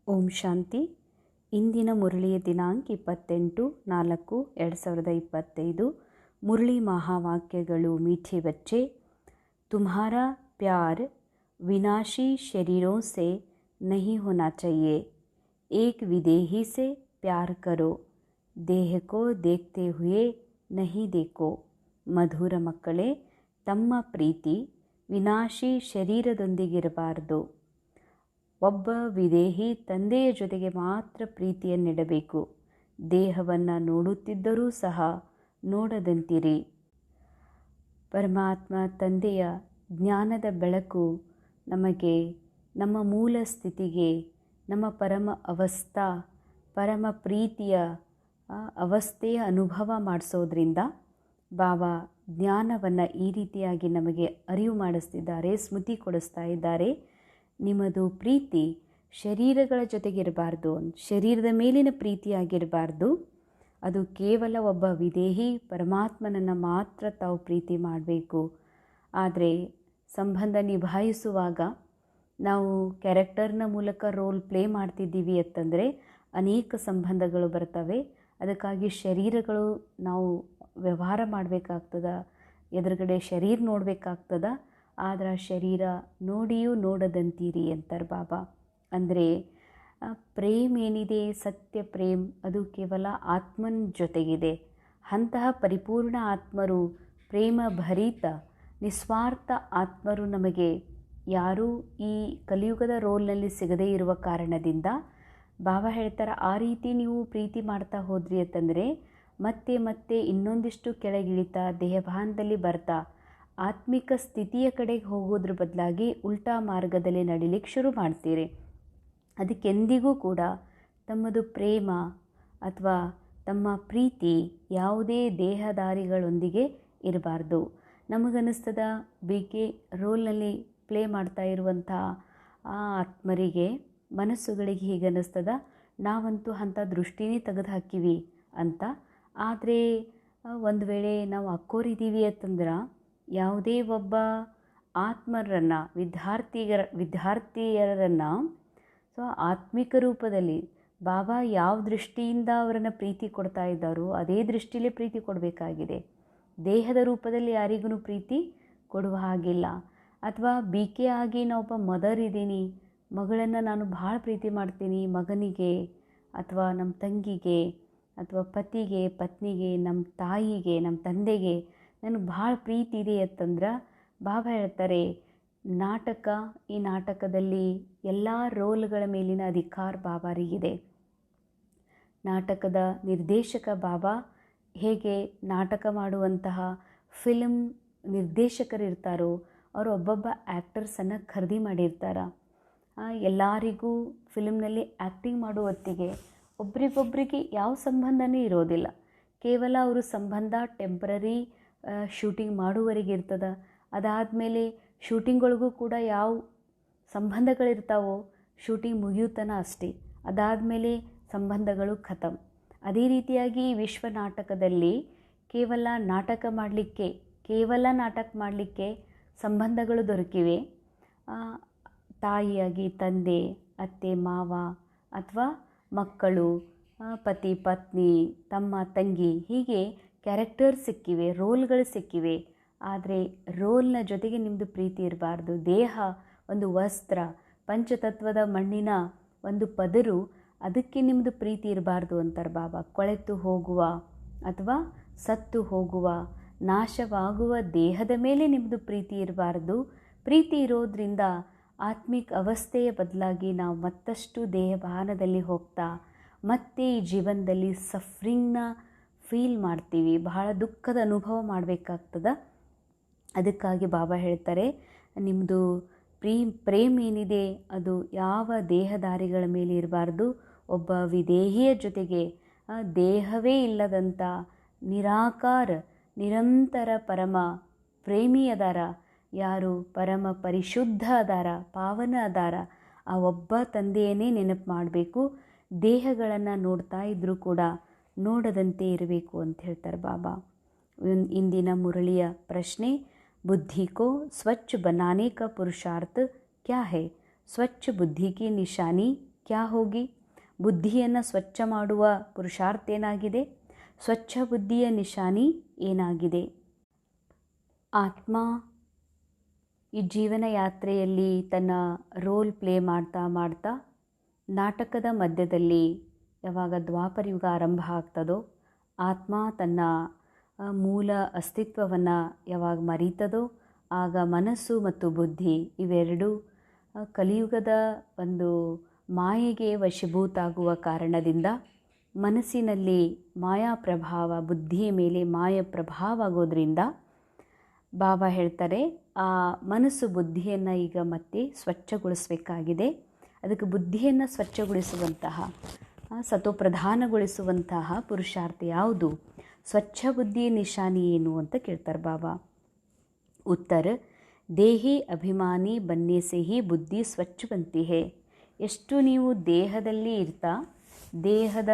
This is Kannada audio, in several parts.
ಓಂ ಶಾಂತಿ. ಇಂದಿನ ಮುರಳಿಯ ದಿನಾಂಕ 28/4/2025. ಮುರಳಿ ಮಹಾವಾಕ್ಯಗಳು. ಮೀಠೆ ಬಚ್ಚೆ, तुम्हारा प्यार विनाशी शरीरों से नहीं होना चाहिए. एक विदेही से प्यार करो, देह को देखते हुए नहीं देखो. ಮಧುರ ಮಕ್ಕಳೇ, ತಮ್ಮ ಪ್ರೀತಿ ವಿನಾಶಿ ಶರೀರದೊಂದಿಗಿರಬಾರದು. ಒಬ್ಬ ವಿದೇಹಿ ತಂದೆಯ ಜೊತೆಗೆ ಮಾತ್ರ ಪ್ರೀತಿಯನ್ನಿಡಬೇಕು. ದೇಹವನ್ನು ನೋಡುತ್ತಿದ್ದರೂ ಸಹ ನೋಡದಂತಿರಿ. ಪರಮಾತ್ಮ ತಂದೆಯ ಜ್ಞಾನದ ಬೆಳಕು ನಮಗೆ ನಮ್ಮ ಮೂಲ ಸ್ಥಿತಿಗೆ, ನಮ್ಮ ಪರಮ ಅವಸ್ಥಾ, ಪರಮ ಪ್ರೀತಿಯ ಅವಸ್ಥೆಯ ಅನುಭವ ಮಾಡಿಸೋದ್ರಿಂದ ಬಾಬಾ ಜ್ಞಾನವನ್ನು ಈ ರೀತಿಯಾಗಿ ನಮಗೆ ಅರಿವು ಮಾಡಿಸ್ತಿದ್ದಾರೆ, ಸ್ಮೃತಿ ಕೊಡಿಸ್ತಾ ಇದ್ದಾರೆ. ನಿಮ್ಮದು ಪ್ರೀತಿ ಶರೀರಗಳ ಜೊತೆಗಿರಬಾರ್ದು, ಶರೀರದ ಮೇಲಿನ ಪ್ರೀತಿಯಾಗಿರಬಾರ್ದು. ಅದು ಕೇವಲ ಒಬ್ಬ ವಿದೇಹಿ ಪರಮಾತ್ಮನನ್ನು ಮಾತ್ರ ತಾವು ಪ್ರೀತಿ ಮಾಡಬೇಕು. ಆದರೆ ಸಂಬಂಧ ನಿಭಾಯಿಸುವಾಗ ನಾವು ಕ್ಯಾರೆಕ್ಟರ್ನ ಮೂಲಕ ರೋಲ್ ಪ್ಲೇ ಮಾಡ್ತಿದ್ದೀವಿ ಅಂತಂದರೆ ಅನೇಕ ಸಂಬಂಧಗಳು ಬರ್ತವೆ. ಅದಕ್ಕಾಗಿ ಶರೀರಗಳು ನಾವು ವ್ಯವಹಾರ ಮಾಡಬೇಕಾಗ್ತದ, ಎದುರುಗಡೆ ಶರೀರ ನೋಡಬೇಕಾಗ್ತದ. ಆದರೆ ಶರೀರ ನೋಡಿಯೂ ನೋಡದಂತೀರಿ ಅಂತಾರೆ ಬಾಬಾ. ಅಂದರೆ ಪ್ರೇಮ್ ಏನಿದೆ, ಸತ್ಯ ಪ್ರೇಮ್, ಅದು ಕೇವಲ ಆತ್ಮನ ಜೊತೆಗಿದೆ. ಅಂತಹ ಪರಿಪೂರ್ಣ ಆತ್ಮರು, ಪ್ರೇಮ ಭರಿತ ನಿಸ್ವಾರ್ಥ ಆತ್ಮರು ನಮಗೆ ಯಾರೂ ಈ ಕಲಿಯುಗದ ರೋಲ್ನಲ್ಲಿ ಸಿಗದೇ ಇರುವ ಕಾರಣದಿಂದ ಬಾಬಾ ಹೇಳ್ತಾರೆ, ಆ ರೀತಿ ನೀವು ಪ್ರೀತಿ ಮಾಡ್ತಾ ಹೋದ್ರಿ ಅಂತಂದರೆ ಮತ್ತೆ ಮತ್ತೆ ಇನ್ನೊಂದಿಷ್ಟು ಕೆಳಗಿಳಿತಾ ದೇಹಭಾನದಲ್ಲಿ ಬರ್ತಾ ಆತ್ಮಿಕ ಸ್ಥಿತಿಯ ಕಡೆಗೆ ಹೋಗೋದ್ರ ಬದಲಾಗಿ ಉಲ್ಟಾ ಮಾರ್ಗದಲ್ಲಿ ನಡಿಲಿಕ್ಕೆ ಶುರು ಮಾಡ್ತೀರಿ. ಅದಕ್ಕೆಂದಿಗೂ ಕೂಡ ತಮ್ಮದು ಪ್ರೇಮ ಅಥವಾ ತಮ್ಮ ಪ್ರೀತಿ ಯಾವುದೇ ದೇಹದಾರಿಗಳೊಂದಿಗೆ ಇರಬಾರ್ದು. ನಮಗನ್ನಿಸ್ತದ BK ರೋಲ್ನಲ್ಲಿ ಪ್ಲೇ ಮಾಡ್ತಾ ಇರುವಂಥ ಆ ಆತ್ಮರಿಗೆ, ಮನಸ್ಸುಗಳಿಗೆ ಹೀಗನ್ನಿಸ್ತದ, ನಾವಂತೂ ಅಂಥ ದೃಷ್ಟಿನೇ ತೆಗೆದು ಹಾಕಿವಿ ಅಂತ. ಆದರೆ ಒಂದು ವೇಳೆ ನಾವು ಅಕ್ಕೋರಿದ್ದೀವಿ ಅಂತಂದ್ರೆ ಯಾವುದೇ ಒಬ್ಬ ಆತ್ಮರನ್ನು, ವಿದ್ಯಾರ್ಥಿಯರನ್ನು ಆತ್ಮಿಕ ರೂಪದಲ್ಲಿ ಬಾಬಾ ಯಾವ ದೃಷ್ಟಿಯಿಂದ ಅವರನ್ನು ಪ್ರೀತಿ ಕೊಡ್ತಾ ಇದ್ದಾರೋ ಅದೇ ದೃಷ್ಟಿಲೇ ಪ್ರೀತಿ ಕೊಡಬೇಕಾಗಿದೆ. ದೇಹದ ರೂಪದಲ್ಲಿ ಯಾರಿಗೂ ಪ್ರೀತಿ ಕೊಡುವ ಹಾಗಿಲ್ಲ. ಅಥವಾ BK ಆಗಿ ನಾವೊಬ್ಬ ಮದರ್ ಇದ್ದೀನಿ, ಮಗಳನ್ನು ನಾನು ಭಾಳ ಪ್ರೀತಿ ಮಾಡ್ತೀನಿ, ಮಗನಿಗೆ ಅಥವಾ ನಮ್ಮ ತಂಗಿಗೆ ಅಥವಾ ಪತಿಗೆ, ಪತ್ನಿಗೆ, ನಮ್ಮ ತಾಯಿಗೆ, ನಮ್ಮ ತಂದೆಗೆ ನನಗೆ ಭಾಳ ಪ್ರೀತಿ ಇದೆ ಅಂತಂದ್ರೆ ಬಾಬಾ ಹೇಳ್ತಾರೆ, ನಾಟಕ, ಈ ನಾಟಕದಲ್ಲಿ ಎಲ್ಲ ರೋಲ್ಗಳ ಮೇಲಿನ ಅಧಿಕಾರ ಬಾಬಾರಿಗಿದೆ. ನಾಟಕದ ನಿರ್ದೇಶಕ ಬಾಬಾ ಹೇಗೆ ನಾಟಕ ಮಾಡುವಂತಹ ಫಿಲ್ಮ್ ನಿರ್ದೇಶಕರಿರ್ತಾರೋ ಅವರು ಒಬ್ಬೊಬ್ಬ ಆ್ಯಕ್ಟರ್ಸನ್ನು ಖರೀದಿ ಮಾಡಿರ್ತಾರೆ. ಎಲ್ಲರಿಗೂ ಫಿಲ್ಮ್ನಲ್ಲಿ ಆ್ಯಕ್ಟಿಂಗ್ ಮಾಡೋ ಹೊತ್ತಿಗೆ ಒಬ್ರಿಗೊಬ್ರಿಗೆ ಯಾವ ಸಂಬಂಧನೂ ಇರೋದಿಲ್ಲ. ಕೇವಲ ಅವರು ಸಂಬಂಧ ಟೆಂಪ್ರರಿ ಶೂಟಿಂಗ್ ಮಾಡುವವರೆಗೆ ಇರ್ತದೆ. ಅದಾದಮೇಲೆ ಶೂಟಿಂಗ್ಗಳಿಗೂ ಕೂಡ ಯಾವ ಸಂಬಂಧಗಳಿರ್ತಾವೋ ಶೂಟಿಂಗ್ ಮುಗಿಯುತ್ತನ ಅಷ್ಟೇ. ಅದಾದಮೇಲೆ ಸಂಬಂಧಗಳು ಖತಮ್. ಅದೇ ರೀತಿಯಾಗಿ ವಿಶ್ವ ನಾಟಕದಲ್ಲಿ ಕೇವಲ ನಾಟಕ ಮಾಡಲಿಕ್ಕೆ ಸಂಬಂಧಗಳು ದೊರಕಿವೆ. ತಾಯಿಯಾಗಿ ತಂದೆ, ಅತ್ತೆ ಮಾವ ಅಥವಾ ಮಕ್ಕಳು, ಪತಿ ಪತ್ನಿ, ತಮ್ಮ ತಂಗಿ, ಹೀಗೆ ಕ್ಯಾರೆಕ್ಟರ್ ಸಿಕ್ಕಿವೆ, ರೋಲ್ಗಳು ಸಿಕ್ಕಿವೆ. ಆದರೆ ರೋಲ್ನ ಜೊತೆಗೆ ನಿಮ್ಮದು ಪ್ರೀತಿ ಇರಬಾರ್ದು. ದೇಹ ಒಂದು ವಸ್ತ್ರ, ಪಂಚತತ್ವದ ಮಣ್ಣಿನ ಒಂದು ಪದರು, ಅದಕ್ಕೆ ನಿಮ್ಮದು ಪ್ರೀತಿ ಇರಬಾರ್ದು ಅಂತಾರೆ ಬಾಬಾ. ಕೊಳೆತು ಹೋಗುವ ಅಥವಾ ಸತ್ತು ಹೋಗುವ, ನಾಶವಾಗುವ ದೇಹದ ಮೇಲೆ ನಿಮ್ಮದು ಪ್ರೀತಿ ಇರಬಾರ್ದು. ಪ್ರೀತಿ ಇರೋದ್ರಿಂದ ಆತ್ಮಿಕ ಅವಸ್ಥೆಯ ಬದಲಾಗಿ ನಾವು ಮತ್ತಷ್ಟು ದೇಹಭಾನದಲ್ಲಿ ಹೋಗ್ತಾ ಮತ್ತೆ ಈ ಜೀವನದಲ್ಲಿ ಸಫ್ರಿಂಗ್ನ ಫೀಲ್ ಮಾಡ್ತೀವಿ, ಬಹಳ ದುಃಖದ ಅನುಭವ ಮಾಡಬೇಕಾಗ್ತದೆ. ಅದಕ್ಕಾಗಿ ಬಾಬಾ ಹೇಳ್ತಾರೆ, ನಿಮ್ಮದು ಪ್ರೇಮ್ ಏನಿದೆ ಅದು ಯಾವ ದೇಹದಾರಿಗಳ ಮೇಲೆ ಇರಬಾರ್ದು. ಒಬ್ಬ ವಿದೇಹಿಯ ಜೊತೆಗೆ ದೇಹವೇ ಇಲ್ಲದಂಥ ನಿರಾಕಾರ ನಿರಂತರ ಪರಮ ಪ್ರೇಮಿ ಅದಾರ, ಯಾರು ಪರಮ ಪರಿಶುದ್ಧ ಅದಾರ, ಪಾವನ ಅದಾರ, ಆ ಒಬ್ಬ ತಂದೆಯನ್ನೇ ನೆನಪು ಮಾಡಬೇಕು. ದೇಹಗಳನ್ನು ನೋಡ್ತಾ ಇದ್ದರೂ ಕೂಡ ನೋಡದಂತೆ ಇರಬೇಕು ಅಂತ ಹೇಳ್ತಾರೆ ಬಾಬಾ. ಇಂದಿನ ಮುರಳಿಯ ಪ್ರಶ್ನೆ, बुद्धि को स्वच्छ बनाने का पुरुषार्थ क्या है? स्वच्छ बुद्धि की निशानी ಕ್ಯಾ ಹೋಗಿ? ಬುದ್ಧಿಯನ್ನು ಸ್ವಚ್ಛ ಮಾಡುವ ಪುರುಷಾರ್ಥ ಏನಾಗಿದೆ? ಸ್ವಚ್ಛ ಬುದ್ಧಿಯ ನಿಶಾನಿ ಏನಾಗಿದೆ? ಆತ್ಮ ಈ ಜೀವನ ಯಾತ್ರೆಯಲ್ಲಿ ತನ್ನ ರೋಲ್ ಪ್ಲೇ ಮಾಡ್ತಾ ಮಾಡ್ತಾ ನಾಟಕದ ಮಧ್ಯದಲ್ಲಿ ಯಾವಾಗ ದ್ವಾಪರಯುಗ ಆರಂಭ ಆಗ್ತದೋ ಆತ್ಮ ತನ್ನ ಮೂಲ ಅಸ್ತಿತ್ವವನ್ನು ಯಾವಾಗ ಮರೀತದೋ ಆಗ ಮನಸ್ಸು ಮತ್ತು ಬುದ್ಧಿ ಇವೆರಡೂ ಕಲಿಯುಗದ ಒಂದು ಮಾಯೆಗೆ ವಶೀಭೂತ ಆಗುವ ಕಾರಣದಿಂದ ಮನಸ್ಸಿನಲ್ಲಿ ಮಾಯಾ ಪ್ರಭಾವ, ಬುದ್ಧಿಯ ಮೇಲೆ ಮಾಯಾ ಪ್ರಭಾವ ಆಗೋದ್ರಿಂದ ಬಾಬಾ ಹೇಳ್ತಾರೆ ಆ ಮನಸ್ಸು ಬುದ್ಧಿಯನ್ನು ಈಗ ಮತ್ತೆ ಸ್ವಚ್ಛಗೊಳಿಸಬೇಕಾಗಿದೆ. ಅದಕ್ಕೆ ಬುದ್ಧಿಯನ್ನು ಸ್ವಚ್ಛಗೊಳಿಸುವಂತಹ ಸತೋಪ್ರಧಾನಗೊಳಿಸುವಂತಹ ಪುರುಷಾರ್ಥ ಯಾವುದು? ಸ್ವಚ್ಛ ಬುದ್ಧಿಯ ನಿಶಾನಿ ಏನು ಅಂತ ಕೇಳ್ತಾರೆ ಬಾಬಾ. ಉತ್ತರ, ದೇಹಿ ಅಭಿಮಾನಿ ಬನ್ನೆ ಸೆ ಹಿ ಬುದ್ಧಿ ಸ್ವಚ್ಛ ಬಂತಿ ಹೇ. ಎಷ್ಟು ನೀವು ದೇಹದಲ್ಲಿ ಇರ್ತಾ, ದೇಹದ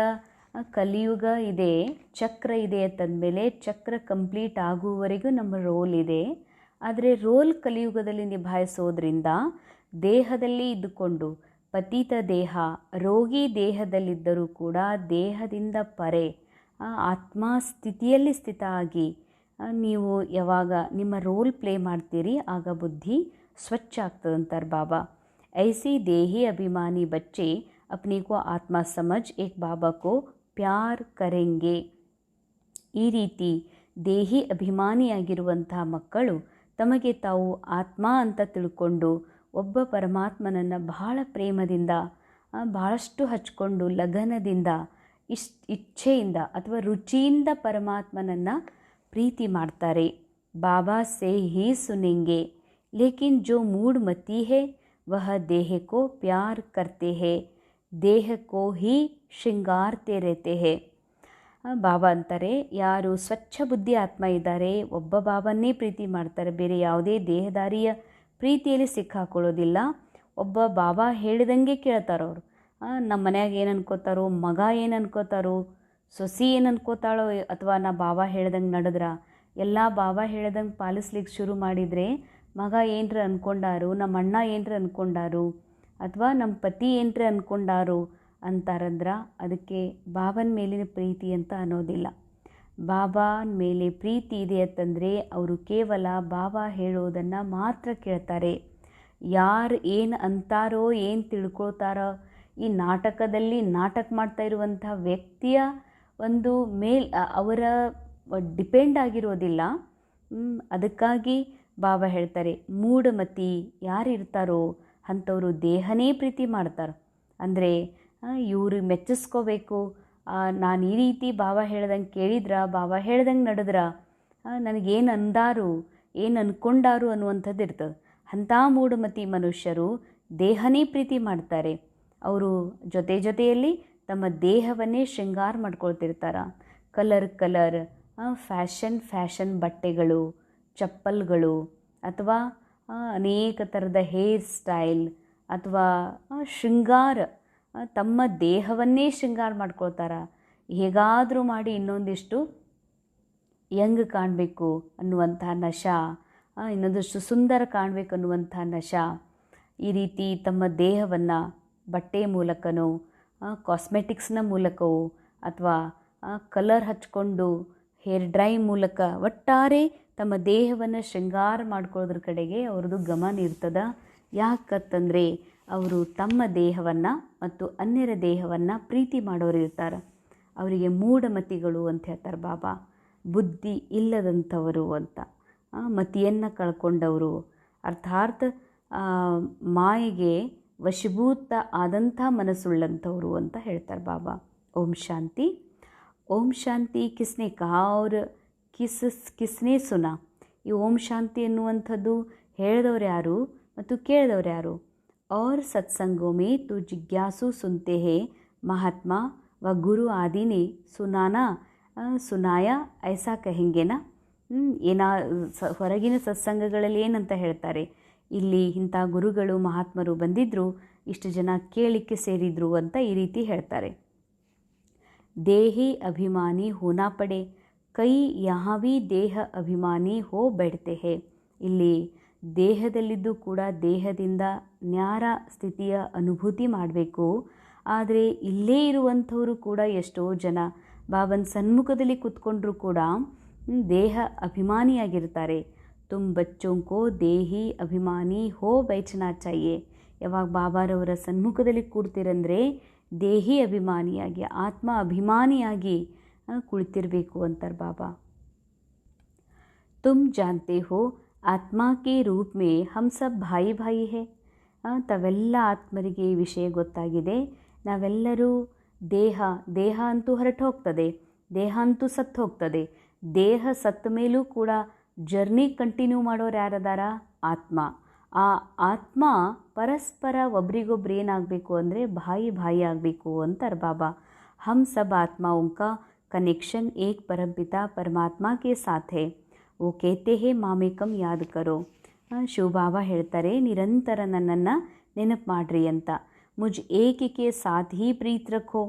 ಕಲಿಯುಗ ಇದೆ, ಚಕ್ರ ಇದೆ ಅಂತಂದಮೇಲೆ ಚಕ್ರ ಕಂಪ್ಲೀಟ್ ಆಗುವವರೆಗೂ ನಮ್ಮ ರೋಲ್ ಇದೆ. ಆದರೆ ರೋಲ್ ಕಲಿಯುಗದಲ್ಲಿ ನಿಭಾಯಿಸೋದ್ರಿಂದ ದೇಹದಲ್ಲಿ ಇದ್ದುಕೊಂಡು ಪತಿತ ದೇಹ, ರೋಗಿ ದೇಹದಲ್ಲಿದ್ದರೂ ಕೂಡ ದೇಹದಿಂದ ಪರೆ ಆತ್ಮ ಸ್ಥಿತಿಯಲ್ಲಿ ಸ್ಥಿತ ಆಗಿ ನೀವು ಯಾವಾಗ ನಿಮ್ಮ ರೋಲ್ ಪ್ಲೇ ಮಾಡ್ತೀರಿ ಆಗ ಬುದ್ಧಿ ಸ್ವಚ್ಛ ಆಗ್ತದಂತಾರೆ ಬಾಬಾ. ಐಸಿ ದೇಹಿ ಅಭಿಮಾನಿ ಬಚ್ಚೆ अपने को आत्मा समझ एक बाबा को प्यार करेंगे. ಈ ರೀತಿ ದೇಹಿ ಅಭಿಮಾನಿಯಾಗಿರುವಂತಹ ಮಕ್ಕಳು ತಮಗೆ ತಾವು ಆತ್ಮ ಅಂತ ತಿಳ್ಕೊಂಡು ಒಬ್ಬ ಪರಮಾತ್ಮನನ್ನು ಬಹಳ ಪ್ರೇಮದಿಂದ, ಬಹಳಷ್ಟು ಹಚ್ಕೊಂಡು ಲಗನದಿಂದ, ಇಚ್ಛೆಯಿಂದ ಅಥವಾ ರುಚಿಯಿಂದ ಪರಮಾತ್ಮನನ್ನು ಪ್ರೀತಿ ಮಾಡ್ತಾರೆ. ಬಾಬಾ ಸೇ ಹಿ ಸುನೆಂಗೆ ಲೇಕಿನ್ ಜೋ ಮೂಡ್ ಮತಿ ಹೇ ವಹ ದೇಹ ಕೋ ಪ್ಯಾರ್ ಕರ್ತೆ ಹೇ, ದೇಹ ಕೋ ಹಿ ಶೃಂಗಾರ್ತೆ ರೇತೆ ಹೇ. ಬಾಬಾ ಅಂತಾರೆ, ಯಾರು ಸ್ವಚ್ಛ ಬುದ್ಧಿ ಆತ್ಮ ಇದ್ದಾರೆ, ಒಬ್ಬ ಬಾಬನ್ನೇ ಪ್ರೀತಿ ಮಾಡ್ತಾರೆ, ಬೇರೆ ಯಾವುದೇ ದೇಹದಾರಿಯ ಪ್ರೀತಿಯಲ್ಲಿ ಸಿಕ್ಕಾಕೊಳ್ಳೋದಿಲ್ಲ. ಒಬ್ಬ ಬಾಬಾ ಹೇಳಿದಂಗೆ ಕೇಳ್ತಾರವ್ರು. ನಮ್ಮ ಮನ್ಯಾಗ ಏನು ಅನ್ಕೋತಾರೋ, ಮಗ ಏನು ಅನ್ಕೋತಾರೋ, ಸೊಸಿ ಏನು ಅನ್ಕೋತಾಳೋ, ಅಥವಾ ನಾ ಬಾಬಾ ಹೇಳ್ದಂಗೆ ನಡೆದ್ರ, ಎಲ್ಲ ಬಾಬಾ ಹೇಳ್ದಂಗೆ ಪಾಲಿಸ್ಲಿಕ್ಕೆ ಶುರು ಮಾಡಿದರೆ ಮಗ ಏನರ ಅಂದ್ಕೊಂಡಾರು, ನಮ್ಮ ಅಣ್ಣ ಏನರ ಅಂದ್ಕೊಂಡಾರು, ಅಥವಾ ನಮ್ಮ ಪತಿ ಏನರ ಅಂದ್ಕೊಂಡಾರು ಅಂತಾರಂದ್ರೆ ಅದಕ್ಕೆ ಬಾಬನ ಮೇಲಿನ ಪ್ರೀತಿ ಅಂತ ಅನ್ನೋದಿಲ್ಲ. ಬಾಬಾನ ಮೇಲೆ ಪ್ರೀತಿ ಇದೆ ಅಂತಂದರೆ ಅವರು ಕೇವಲ ಬಾಬಾ ಹೇಳೋದನ್ನು ಮಾತ್ರ ಕೇಳ್ತಾರೆ. ಯಾರು ಏನು ಅಂತಾರೋ, ಏನು ತಿಳ್ಕೊಳ್ತಾರೋ, ಈ ನಾಟಕದಲ್ಲಿ ನಾಟಕ ಮಾಡ್ತಾ ಇರುವಂಥ ವ್ಯಕ್ತಿಯ ಒಂದು ಅವರ ಡಿಪೆಂಡ್ ಆಗಿರೋದಿಲ್ಲ. ಅದಕ್ಕಾಗಿ ಬಾಬಾ ಹೇಳ್ತಾರೆ, ಮೂಢಮತಿ ಯಾರಿರ್ತಾರೋ ಅಂಥವರು ದೇಹನೇ ಪ್ರೀತಿ ಮಾಡ್ತಾರೆ. ಅಂದರೆ ಇವರು ಮೆಚ್ಚಿಸ್ಕೋಬೇಕು, ನಾನು ಈ ರೀತಿ ಬಾಬಾ ಹೇಳ್ದಂಗೆ ಕೇಳಿದ್ರ, ಬಾಬಾ ಹೇಳ್ದಂಗೆ ನಡೆದ್ರ, ನನಗೇನು ಅಂದಾರು, ಏನು ಅಂದ್ಕೊಂಡಾರು ಅನ್ನುವಂಥದ್ದು ಇರ್ತದೆ. ಅಂಥ ಮೂಢಮತಿ ಮನುಷ್ಯರು ದೇಹನೇ ಪ್ರೀತಿ ಮಾಡ್ತಾರೆ. ಅವರು ಜೊತೆಯಲ್ಲಿ ತಮ್ಮ ದೇಹವನ್ನೇ ಶೃಂಗಾರ ಮಾಡ್ಕೊಳ್ತಿರ್ತಾರೆ. ಕಲರ್ ಫ್ಯಾಷನ್ ಬಟ್ಟೆಗಳು, ಚಪ್ಪಲ್ಗಳು, ಅಥವಾ ಅನೇಕ ಥರದ ಹೇರ್ ಸ್ಟೈಲ್, ಅಥವಾ ಶೃಂಗಾರ, ತಮ್ಮ ದೇಹವನ್ನೇ ಶೃಂಗಾರ ಮಾಡ್ಕೊಳ್ತಾರೆ. ಹೇಗಾದರೂ ಮಾಡಿ ಇನ್ನೊಂದಿಷ್ಟು ಯಂಗ್ ಕಾಣಬೇಕು ಅನ್ನುವಂಥ ನಶಾ, ಇನ್ನೊಂದಷ್ಟು ಸುಂದರ ಕಾಣಬೇಕು ಅನ್ನುವಂಥ ನಶಾ, ಈ ರೀತಿ ತಮ್ಮ ದೇಹವನ್ನು ಬಟ್ಟೆ ಮೂಲಕನೋ, ಕಾಸ್ಮೆಟಿಕ್ಸ್ನ ಮೂಲಕವೋ, ಅಥವಾ ಕಲರ್ ಹಚ್ಕೊಂಡು ಹೇರ್ ಡ್ರೈ ಮೂಲಕ ಒಟ್ಟಾರೆ ತಮ್ಮ ದೇಹವನ್ನು ಶೃಂಗಾರ ಮಾಡ್ಕೊಳ್ಳೋದ್ರ ಕಡೆಗೆ ಅವ್ರದ್ದು ಗಮನ ಇರ್ತದೆ. ಯಾಕಂತಂದರೆ ಅವರು ತಮ್ಮ ದೇಹವನ್ನು ಮತ್ತು ಅನ್ಯರ ದೇಹವನ್ನು ಪ್ರೀತಿ ಮಾಡೋರು ಇರ್ತಾರೆ. ಅವರಿಗೆ ಮೂಢಮತಿಗಳು ಅಂತ ಹೇಳ್ತಾರೆ ಬಾಬಾ. ಬುದ್ಧಿ ಇಲ್ಲದಂಥವರು ಅಂತ, ಮತಿಯನ್ನು ಕಳ್ಕೊಂಡವರು, ಅರ್ಥಾತ್ ಮಾಯೆಗೆ ವಶೀಭೂತ ಆದಂಥ ಮನಸ್ಸುಳ್ಳಂಥವರು ಅಂತ ಹೇಳ್ತಾರೆ ಬಾಬಾ. ಓಂ ಶಾಂತಿ. ಓಂ ಶಾಂತಿ ಕಿಸ್ನೆ ಕಹಾ ಔರ್ ಕಿಸ್ನೆ ಸುನಾ. ಈ ಓಂ ಶಾಂತಿ ಎನ್ನುವಂಥದ್ದು ಹೇಳಿದವ್ರು ಯಾರು ಮತ್ತು ಕೇಳಿದವ್ರು ಯಾರು? और सत्संगों में तो जिज्ञासु सुनते हैं, महात्मा व गुरु आदि ने ಸುನಾಯ ಐಸಾ ಕಹೆಂಗೆನಾ. ಹೊರಗಿನ ಸತ್ಸಂಗಗಳಲ್ಲಿ ಏನಂತ ಹೇಳ್ತಾರೆ, ಇಲ್ಲಿ ಇಂಥ ಗುರುಗಳು ಮಹಾತ್ಮರು ಬಂದಿದ್ದರು, ಇಷ್ಟು ಜನ ಕೇಳಿಕ್ಕೆ ಸೇರಿದ್ರು ಅಂತ ಈ ರೀತಿ ಹೇಳ್ತಾರೆ. ದೇಹಿ ಅಭಿಮಾನಿ ಹೋನಾ ಪಡೆ, ಕೈ ಯಹಾ ಭಿ ದೇಹ ಅಭಿಮಾನಿ ಹೋ बैठते हैं. ಇಲ್ಲಿ ದೇಹದಲ್ಲಿದ್ದು ಕೂಡ ದೇಹದಿಂದ ನ್ಯಾರ ಸ್ಥಿತಿಯ ಅನುಭೂತಿ ಮಾಡಬೇಕು. ಆದರೆ ಇಲ್ಲೇ ಇರುವಂಥವರು ಕೂಡ ಎಷ್ಟೋ ಜನ ಬಾಬನ ಸನ್ಮುಖದಲ್ಲಿ ಕೂತ್ಕೊಂಡ್ರೂ ಕೂಡ ದೇಹ ಅಭಿಮಾನಿಯಾಗಿರ್ತಾರೆ. ತುಮ್ ಬಚ್ಚೋಂಕೋ ದೇಹಿ ಅಭಿಮಾನಿ ಹೋ ಬೈಚನಾ ಚಾಹಿಯೆ. ಯಾವಾಗ ಬಾಬಾರವರ ಸನ್ಮುಖದಲ್ಲಿ ಕೂಡ್ತಿರಂದರೆ ದೇಹಿ ಅಭಿಮಾನಿಯಾಗಿ, ಆತ್ಮ ಅಭಿಮಾನಿಯಾಗಿ ಕುಳಿತಿರಬೇಕು ಅಂತಾರೆ ಬಾಬಾ. ತುಮ್ ಜಾನ್ತೆ ಹೋ ಆತ್ಮ ಕೆ ರೂಪ್ ಮೇ ಹಮ್ ಸಬ್ ಭಾಯಿ ಭಾಯಿ ಹೇ. ತಾವೆಲ್ಲ ಆತ್ಮರಿಗೆ ಈ ವಿಷಯ ಗೊತ್ತಾಗಿದೆ. ನಾವೆಲ್ಲರೂ ದೇಹ ಅಂತೂ ಹೊರಟು ಹೋಗ್ತದೆ, ದೇಹ ಅಂತೂ ಸತ್ತು ಹೋಗ್ತದೆ. ದೇಹ ಸತ್ತ ಮೇಲೂ ಕೂಡ ಜರ್ನಿ ಕಂಟಿನ್ಯೂ ಮಾಡೋರು ಯಾರದಾರ? ಆತ್ಮ. ಆ ಆತ್ಮ ಪರಸ್ಪರ ಒಬ್ರಿಗೊಬ್ರು ಏನಾಗಬೇಕು ಅಂದರೆ ಭಾಯಿ ಆಗಬೇಕು ಅಂತಾರೆ ಬಾಬಾ. ಹಮ್ ಸಬ್ ಆತ್ಮಾओं का कनेक्शन एक परमपिता परमात्मा के साथ है. वो कहते हैं ಮಾಮೇಕಂ ಯಾದ್ ಕರೋ. ಶಿವಬಾಬಾ ಹೇಳ್ತಾರೆ, ನಿರಂತರ ನನ್ನನ್ನು ನೆನಪು ಮಾಡ್ರಿ ಅಂತ. ಮುಜ್ ಏಕಿಕೆ ಸಾಥ್ ಹಿ ಪ್ರೀತ್ ರಖೋ,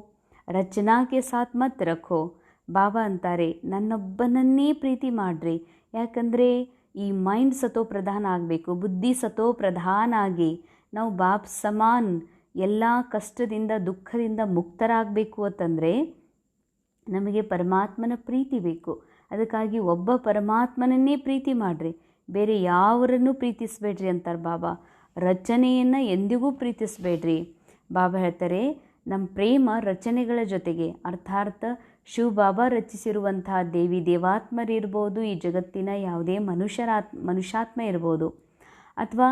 ರಚನಾಕ್ಕೆ ಸಾಥ್ ಮತ್ ರಖೋ. ಬಾಬಾ ಅಂತಾರೆ, ನನ್ನೊಬ್ಬನನ್ನೇ ಪ್ರೀತಿ ಮಾಡ್ರಿ. ಯಾಕಂದರೆ ಈ ಮೈಂಡ್ ಸತೋ ಪ್ರಧಾನ ಆಗಬೇಕು, ಬುದ್ಧಿ ಸತೋ ಪ್ರಧಾನ ಆಗಿ ನಾವು ಬಾಪ್ ಸಮಾನ್ ಎಲ್ಲ ಕಷ್ಟದಿಂದ ದುಃಖದಿಂದ ಮುಕ್ತರಾಗಬೇಕು ಅಂತಂದರೆ ನಮಗೆ ಪರಮಾತ್ಮನ ಪ್ರೀತಿ ಬೇಕು. ಅದಕ್ಕಾಗಿ ಒಬ್ಬ ಪರಮಾತ್ಮನನ್ನೇ ಪ್ರೀತಿ ಮಾಡಿರಿ, ಬೇರೆ ಯಾವರನ್ನು ಪ್ರೀತಿಸಬೇಡ್ರಿ ಅಂತಾರೆ ಬಾಬಾ. ರಚನೆಯನ್ನು ಎಂದಿಗೂ ಪ್ರೀತಿಸಬೇಡ್ರಿ. ಬಾಬಾ ಹೇಳ್ತಾರೆ, ನಮ್ಮ ಪ್ರೇಮ ರಚನೆಗಳ ಜೊತೆಗೆ, ಅರ್ಥಾತ್ ಶಿವ ಬಾಬಾ ರಚಿಸಿರುವಂತಹ ದೇವಿ ದೇವಾತ್ಮರಿರ್ಬೋದು, ಈ ಜಗತ್ತಿನ ಯಾವುದೇ ಮನುಷ್ಯಾತ್ಮ ಇರ್ಬೋದು, ಅಥವಾ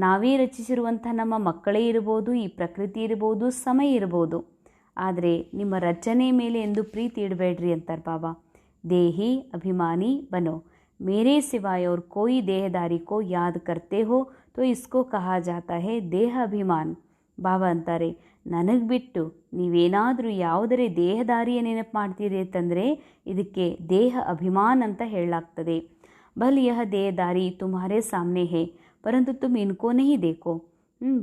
ನಾವೇ ರಚಿಸಿರುವಂಥ ನಮ್ಮ ಮಕ್ಕಳೇ ಇರ್ಬೋದು, ಈ ಪ್ರಕೃತಿ ಇರ್ಬೋದು, ಸಮಯ ಇರ್ಬೋದು. ಆದರೆ ನಿಮ್ಮ ರಚನೆ ಮೇಲೆ ಎಂದು ಪ್ರೀತಿ ಇಡಬೇಡ್ರಿ ಅಂತಾರೆ ಬಾಬಾ. ದೇಹಿ ಅಭಿಮಾನಿ ಬನೋ, ಮೇರೆ ಸಿವಾಯ और कोई देहदारी को याद करते हो तो इसको कहा जाता है ದೇಹ ಅಭಿಮಾನ್. ಬಾಬಾ ಅಂತಾರೆ, ನನಗೆ ಬಿಟ್ಟು ನೀವೇನಾದರೂ ಯಾವುದರೇ ದೇಹದಾರಿಯ ನೆನಪು ಮಾಡ್ತೀರಿ ಅಂತಂದರೆ ಇದಕ್ಕೆ ದೇಹ ಅಭಿಮಾನ್ ಅಂತ ಹೇಳಲಾಗ್ತದೆ. ಭಲೆ ಯಹ ದೇಹದಾರಿ ತುಮ್ಹಾರೆ ಸಾಮ್ನೆ ಹೇ ಪರಂತು ತುಮ್ ಇನ್ಕೋ ನಹಿ ದೇಖೋ.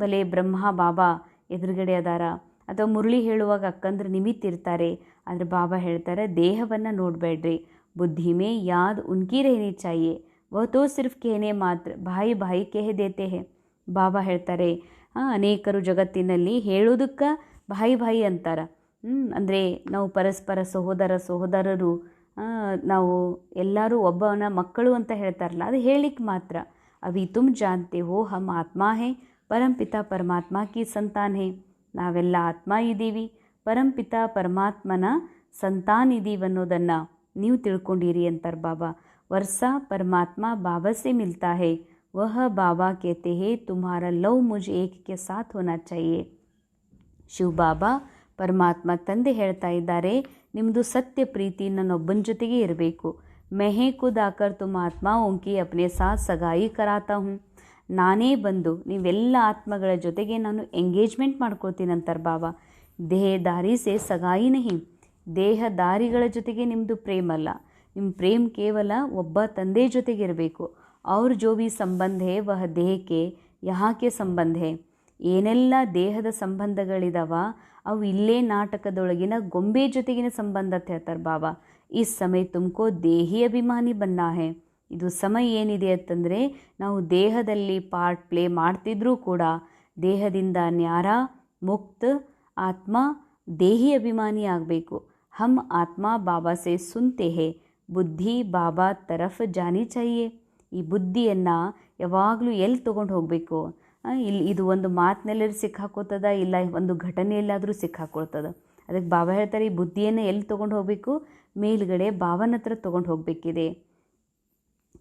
ಭಲೆ ಬ್ರಹ್ಮ ಬಾಬಾ ಎದುರುಗಡೆ ಅದಾರ, ಅಥವಾ ಮುರಳಿ ಹೇಳುವಾಗ ಅಕ್ಕಂದ್ರೆ ನಿಮಿತ್ತಿರ್ತಾರೆ, ಆದರೆ ಬಾಬಾ ಹೇಳ್ತಾರೆ ದೇಹವನ್ನು ನೋಡಬೇಡ್ರಿ. ಬುದ್ಧಿ ಮೇ ಯಾದ್ ಉನ್ಕಿ ರಹನಿ ಚಾಹಿಯೆ, ವಹ ತೋ ಸಿರ್ಫ್ कहने ಮಾತ್ರ ಭಾಯಿ ಭಾಯಿ ಕಹ ದೇತೆ ಹೇ. ಬಾಬಾ ಹೇಳ್ತಾರೆ, ಅನೇಕರು ಜಗತ್ತಿನಲ್ಲಿ ಹೇಳೋದಕ್ಕೆ ಭಾಯಿ ಅಂತಾರೆ. ಅಂದರೆ ನಾವು ಪರಸ್ಪರ ಸಹೋದರರು, ನಾವು ಎಲ್ಲರೂ ಒಬ್ಬನ ಮಕ್ಕಳು ಅಂತ ಹೇಳ್ತಾರಲ್ಲ, ಅದು ಹೇಳಿಕ್ಕೆ ಮಾತ್ರ. ಅವಿ ತುಮ್ ಜಾನ್ತೆ ಹೋ ಹಮ್ ಆತ್ಮ ಹೇ ಪರಂಪಿತ ಪರಮಾತ್ಮ ಕಿ ಸಂತಾನ್ ಹೇ. ನಾವೆಲ್ಲ ಆತ್ಮ ಇದ್ದೀವಿ, ಪರಂಪಿತ ಪರಮಾತ್ಮನ ಸಂತಾನ್ ಇದ್ದೀವಿ ಅನ್ನೋದನ್ನು ನೀವು ತಿಳ್ಕೊಂಡಿರಿ ಅಂತಾರೆ ಬಾಬಾ. ವರ್ಷ ಪರಮಾತ್ಮ ಬಾಬಾ ಸೆ ಮಿಲ್ತಾ ಹೇ, ವಹ ಬಾಬಾ कहते हैं तुम्हारा लव मुझ एक के साथ होना चाहिए. ಶಿವ ಬಾಬಾ ಪರಮಾತ್ಮ ತಂದೆ ಹೇಳ್ತಾ ಇದ್ದಾರೆ, ನಿಮ್ಮದು ಸತ್ಯ ಪ್ರೀತಿ ನನ್ನೊಬ್ಬನ ಜೊತೆಗೆ ಇರಬೇಕು. ಮೆಹೇ ಖುದ್ ಆಕರ್ ತುಮ್ ಆತ್ಮ ಓಂಕಿ ಅಪ್ನೆ ಸಾಥ್ ಸಗಾಯಿ ಕರಾತಾ ಹೂँ. ನಾನೇ ಬಂದು ನೀವೆಲ್ಲ ಆತ್ಮಗಳ ಜೊತೆಗೆ ನಾನು ಎಂಗೇಜ್ಮೆಂಟ್ ಮಾಡ್ಕೊಳ್ತೀನಿ ಅಂತಾರೆ ಬಾಬಾ. ದೇಹದಾರಿ ಸೇ ಸಗಾಯಿ ನಹಿ, ದೇಹದಾರಿಗಳ ಜೊತೆಗೆ ನಿಮ್ಮದು ಪ್ರೇಮ ಅಲ್ಲ. ನಿಮ್ಮ ಪ್ರೇಮ್ ಕೇವಲ ಒಬ್ಬ ತಂದೆ ಜೊತೆಗಿರಬೇಕು. ಅವ್ರ ಜೋ ಭಿ ಸಂಬಂಧ ಹೇ ವಹ ದೇಹಕ್ಕೆ ಯಹಾಕ್ಕೆ ಸಂಬಂಧ ಹೇ. ಏನೆಲ್ಲ ದೇಹದ ಸಂಬಂಧಗಳಿದಾವ ಅವು ಇಲ್ಲೇ ನಾಟಕದೊಳಗಿನ ಗೊಂಬೆ ಜೊತೆಗಿನ ಸಂಬಂಧ ಅಂತ ಹೇಳ್ತಾರೆ ಬಾಬಾ. ಈ ಸಮಯ ತುಮಕೋ ದೇಹಿ ಅಭಿಮಾನಿ ಬನ್ನಾ ಹೇ. ಇದು ಸಮಯ ಏನಿದೆ ಅಂತಂದರೆ ನಾವು ದೇಹದಲ್ಲಿ ಪಾರ್ಟ್ ಪ್ಲೇ ಮಾಡ್ತಿದ್ರೂ ಕೂಡ ದೇಹದಿಂದ ನ್ಯಾರ ಮುಕ್ತ ಆತ್ಮ ದೇಹಿ ಅಭಿಮಾನಿ ಆಗಬೇಕು. ಹಮ್ ಆತ್ಮ ಬಾಬಾ ಸೇ ಸುನ್ತೆ ಹೇ, ಬುದ್ಧಿ ಬಾಬಾ ತರಫ್ ಜಾನಿ ಚಾಹಿಯೆ. ಈ ಬುದ್ಧಿಯನ್ನು ಯಾವಾಗಲೂ ಎಲ್ಲಿ ತೊಗೊಂಡು ಹೋಗಬೇಕು? ಇದು ಒಂದು ಮಾತಿನೆಲ್ಲರೂ ಸಿಕ್ಕಾಕೋತದ, ಇಲ್ಲ ಒಂದು ಘಟನೆಯಲ್ಲಾದರೂ ಸಿಕ್ಕಾಕೊಳ್ತದ. ಅದಕ್ಕೆ ಬಾಬಾ ಹೇಳ್ತಾರೆ, ಈ ಬುದ್ಧಿಯನ್ನು ಎಲ್ಲಿ ತೊಗೊಂಡು ಹೋಗಬೇಕು? ಮೇಲ್ಗಡೆ ಬಾಬನ ಹತ್ರ ತೊಗೊಂಡು ಹೋಗಬೇಕಿದೆ.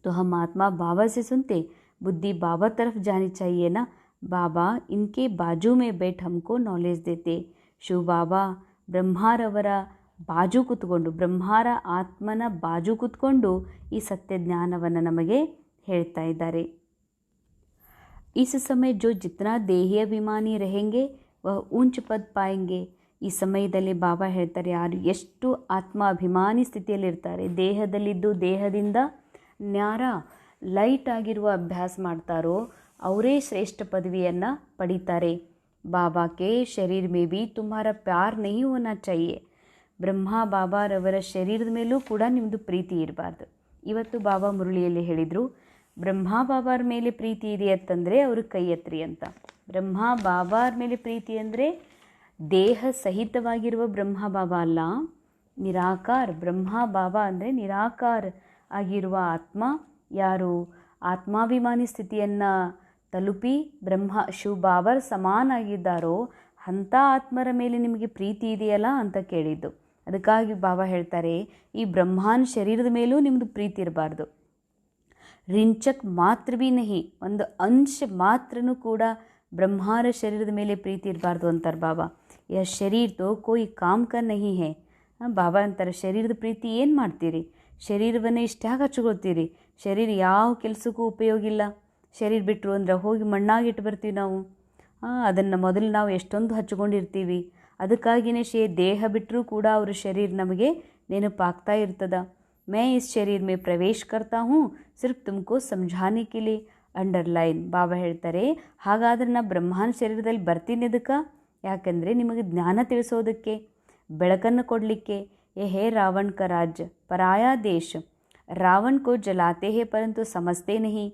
तो हम आत्मा बाबा से सुनते, बुद्धि बाबा तरफ जानी चाहिए ना. बाबा इनके बाजू में बैठ हमको नॉलेज देते. ಶಿವ ಬಾಬಾ ಬ್ರಹ್ಮಾರವರ ಬಾಜು ಕೂತ್ಕೊಂಡು, ಬ್ರಹ್ಮಾರ ಆತ್ಮನ ಬಾಜು ಕೂತ್ಕೊಂಡು ಈ ಸತ್ಯ ಜ್ಞಾನವನ್ನು ನಮಗೆ ಹೇಳ್ತಾ ಇದ್ದಾರೆ. इस समय जो जितना देही अभिमानी रहेंगे वह ऊंच पद पाएंगे. ಈ ಸಮಯದಲ್ಲಿ ಬಾಬಾ ಹೇಳ್ತಾರೆ, ಯಾರು ಎಷ್ಟು ಆತ್ಮ ಅಭಿಮಾನಿ ಸ್ಥಿತಿಯಲ್ಲಿರ್ತಾರೆ, ದೇಹದಲ್ಲಿದ್ದು ದೇಹದಿಂದ ನ್ಯಾರ ಲೈಟ್ ಆಗಿರುವ ಅಭ್ಯಾಸ ಮಾಡ್ತಾರೋ ಅವರೇ ಶ್ರೇಷ್ಠ ಪದವಿಯನ್ನು ಪಡೀತಾರೆ. ಬಾಬಾ ಕೆ ಶರೀರ ಮೇ ಭಿ ತುಮ್ಹಾರ ಪ್ಯಾರ್ ನಹಿ ಹೋನಾ ಚಾಹಿಯೆ. ಬ್ರಹ್ಮ ಬಾಬಾರವರ ಶರೀರದ ಮೇಲೂ ಕೂಡ ನಿಮ್ಮದು ಪ್ರೀತಿ ಇರಬಾರ್ದು. ಇವತ್ತು ಬಾಬಾ ಮುರಳಿಯಲ್ಲಿ ಹೇಳಿದರು, ಬ್ರಹ್ಮ ಬಾಬಾರ ಮೇಲೆ ಪ್ರೀತಿ ಇದೆ ಅಂತಂದರೆ ಅವರು ಕೈ ಎತ್ತರಿ ಅಂತ. ಬ್ರಹ್ಮ ಬಾಬಾರ ಮೇಲೆ ಪ್ರೀತಿ ಅಂದರೆ ದೇಹ ಸಹಿತವಾಗಿರುವ ಬ್ರಹ್ಮ ಬಾಬಾ ಅಲ್ಲ, ನಿರಾಕಾರ ಬ್ರಹ್ಮ ಬಾಬಾ ಅಂದರೆ ನಿರಾಕಾರ ಆಗಿರುವ ಆತ್ಮ. ಯಾರು ಆತ್ಮಾಭಿಮಾನಿ ಸ್ಥಿತಿಯನ್ನು ತಲುಪಿ ಬ್ರಹ್ಮ ಶಿವ ಬಾಬರ್ ಸಮಾನಾಗಿದ್ದಾರೋ ಅಂಥ ಆತ್ಮರ ಮೇಲೆ ನಿಮಗೆ ಪ್ರೀತಿ ಇದೆಯಲ್ಲ ಅಂತ ಕೇಳಿದ್ದು. ಅದಕ್ಕಾಗಿ ಬಾಬಾ ಹೇಳ್ತಾರೆ, ಈ ಬ್ರಹ್ಮಾನ್ ಶರೀರದ ಮೇಲೂ ನಿಮ್ಮದು ಪ್ರೀತಿ ಇರಬಾರ್ದು. ರಿಂಚಕ್ ಮಾತ್ರ ಭೀ ನಹಿ, ಒಂದು ಅಂಶ ಮಾತ್ರನೂ ಕೂಡ ಬ್ರಹ್ಮಾರ ಶರೀರದ ಮೇಲೆ ಪ್ರೀತಿ ಇರಬಾರ್ದು ಅಂತಾರೆ ಬಾಬಾ. ಯ ಶರೀರ ತೋ ಕೋಯಿ ಕಾಮ್ ಕಾ ನಹಿ ಹೇ. ಬಾಬಾ ಅಂತಾರೆ, ಶರೀರದ ಪ್ರೀತಿ ಏನು ಮಾಡ್ತೀರಿ? ಶರೀರವನ್ನೇ ಇಷ್ಟಾಗಿ ಹಚ್ಕೊಳ್ತೀರಿ. ಶರೀರ ಯಾವ ಕೆಲಸಕ್ಕೂ ಉಪಯೋಗ ಇಲ್ಲ. ಶರೀರ ಬಿಟ್ಟರು ಅಂದರೆ ಹೋಗಿ ಮಣ್ಣಾಗಿಟ್ಟು ಬರ್ತೀವಿ ನಾವು. ಅದನ್ನು ಮೊದಲು ನಾವು ಎಷ್ಟೊಂದು ಹಚ್ಕೊಂಡಿರ್ತೀವಿ. ಅದಕ್ಕಾಗಿಯೇ ದೇಹ ಬಿಟ್ಟರೂ ಕೂಡ ಅವ್ರ ಶರೀರ ನಮಗೆ ನೆನಪಾಗ್ತಾ ಇರ್ತದ. मैं इस शरीर में प्रवेश करता हूँ सिर्फ तुमको समझाने के लिए. ಅಂಡರ್ಲೈನ್ ಬಾಬಾ ಹೇಳ್ತಾರೆ, ಹಾಗಾದ್ರೆ ನಾ ಬ್ರಹ್ಮಾನ್ ಶರೀರದಲ್ಲಿ ಬರ್ತೀನಿ ಅದಕ್ಕೆ, ಯಾಕಂದರೆ ನಿಮಗೆ ಜ್ಞಾನ ತಿಳಿಸೋದಕ್ಕೆ, ಬೆಳಕನ್ನು ಕೊಡಲಿಕ್ಕೆ. ये है रावण का राज्य पराया देश, रावण को जलाते हैं परंतु समझते नहीं,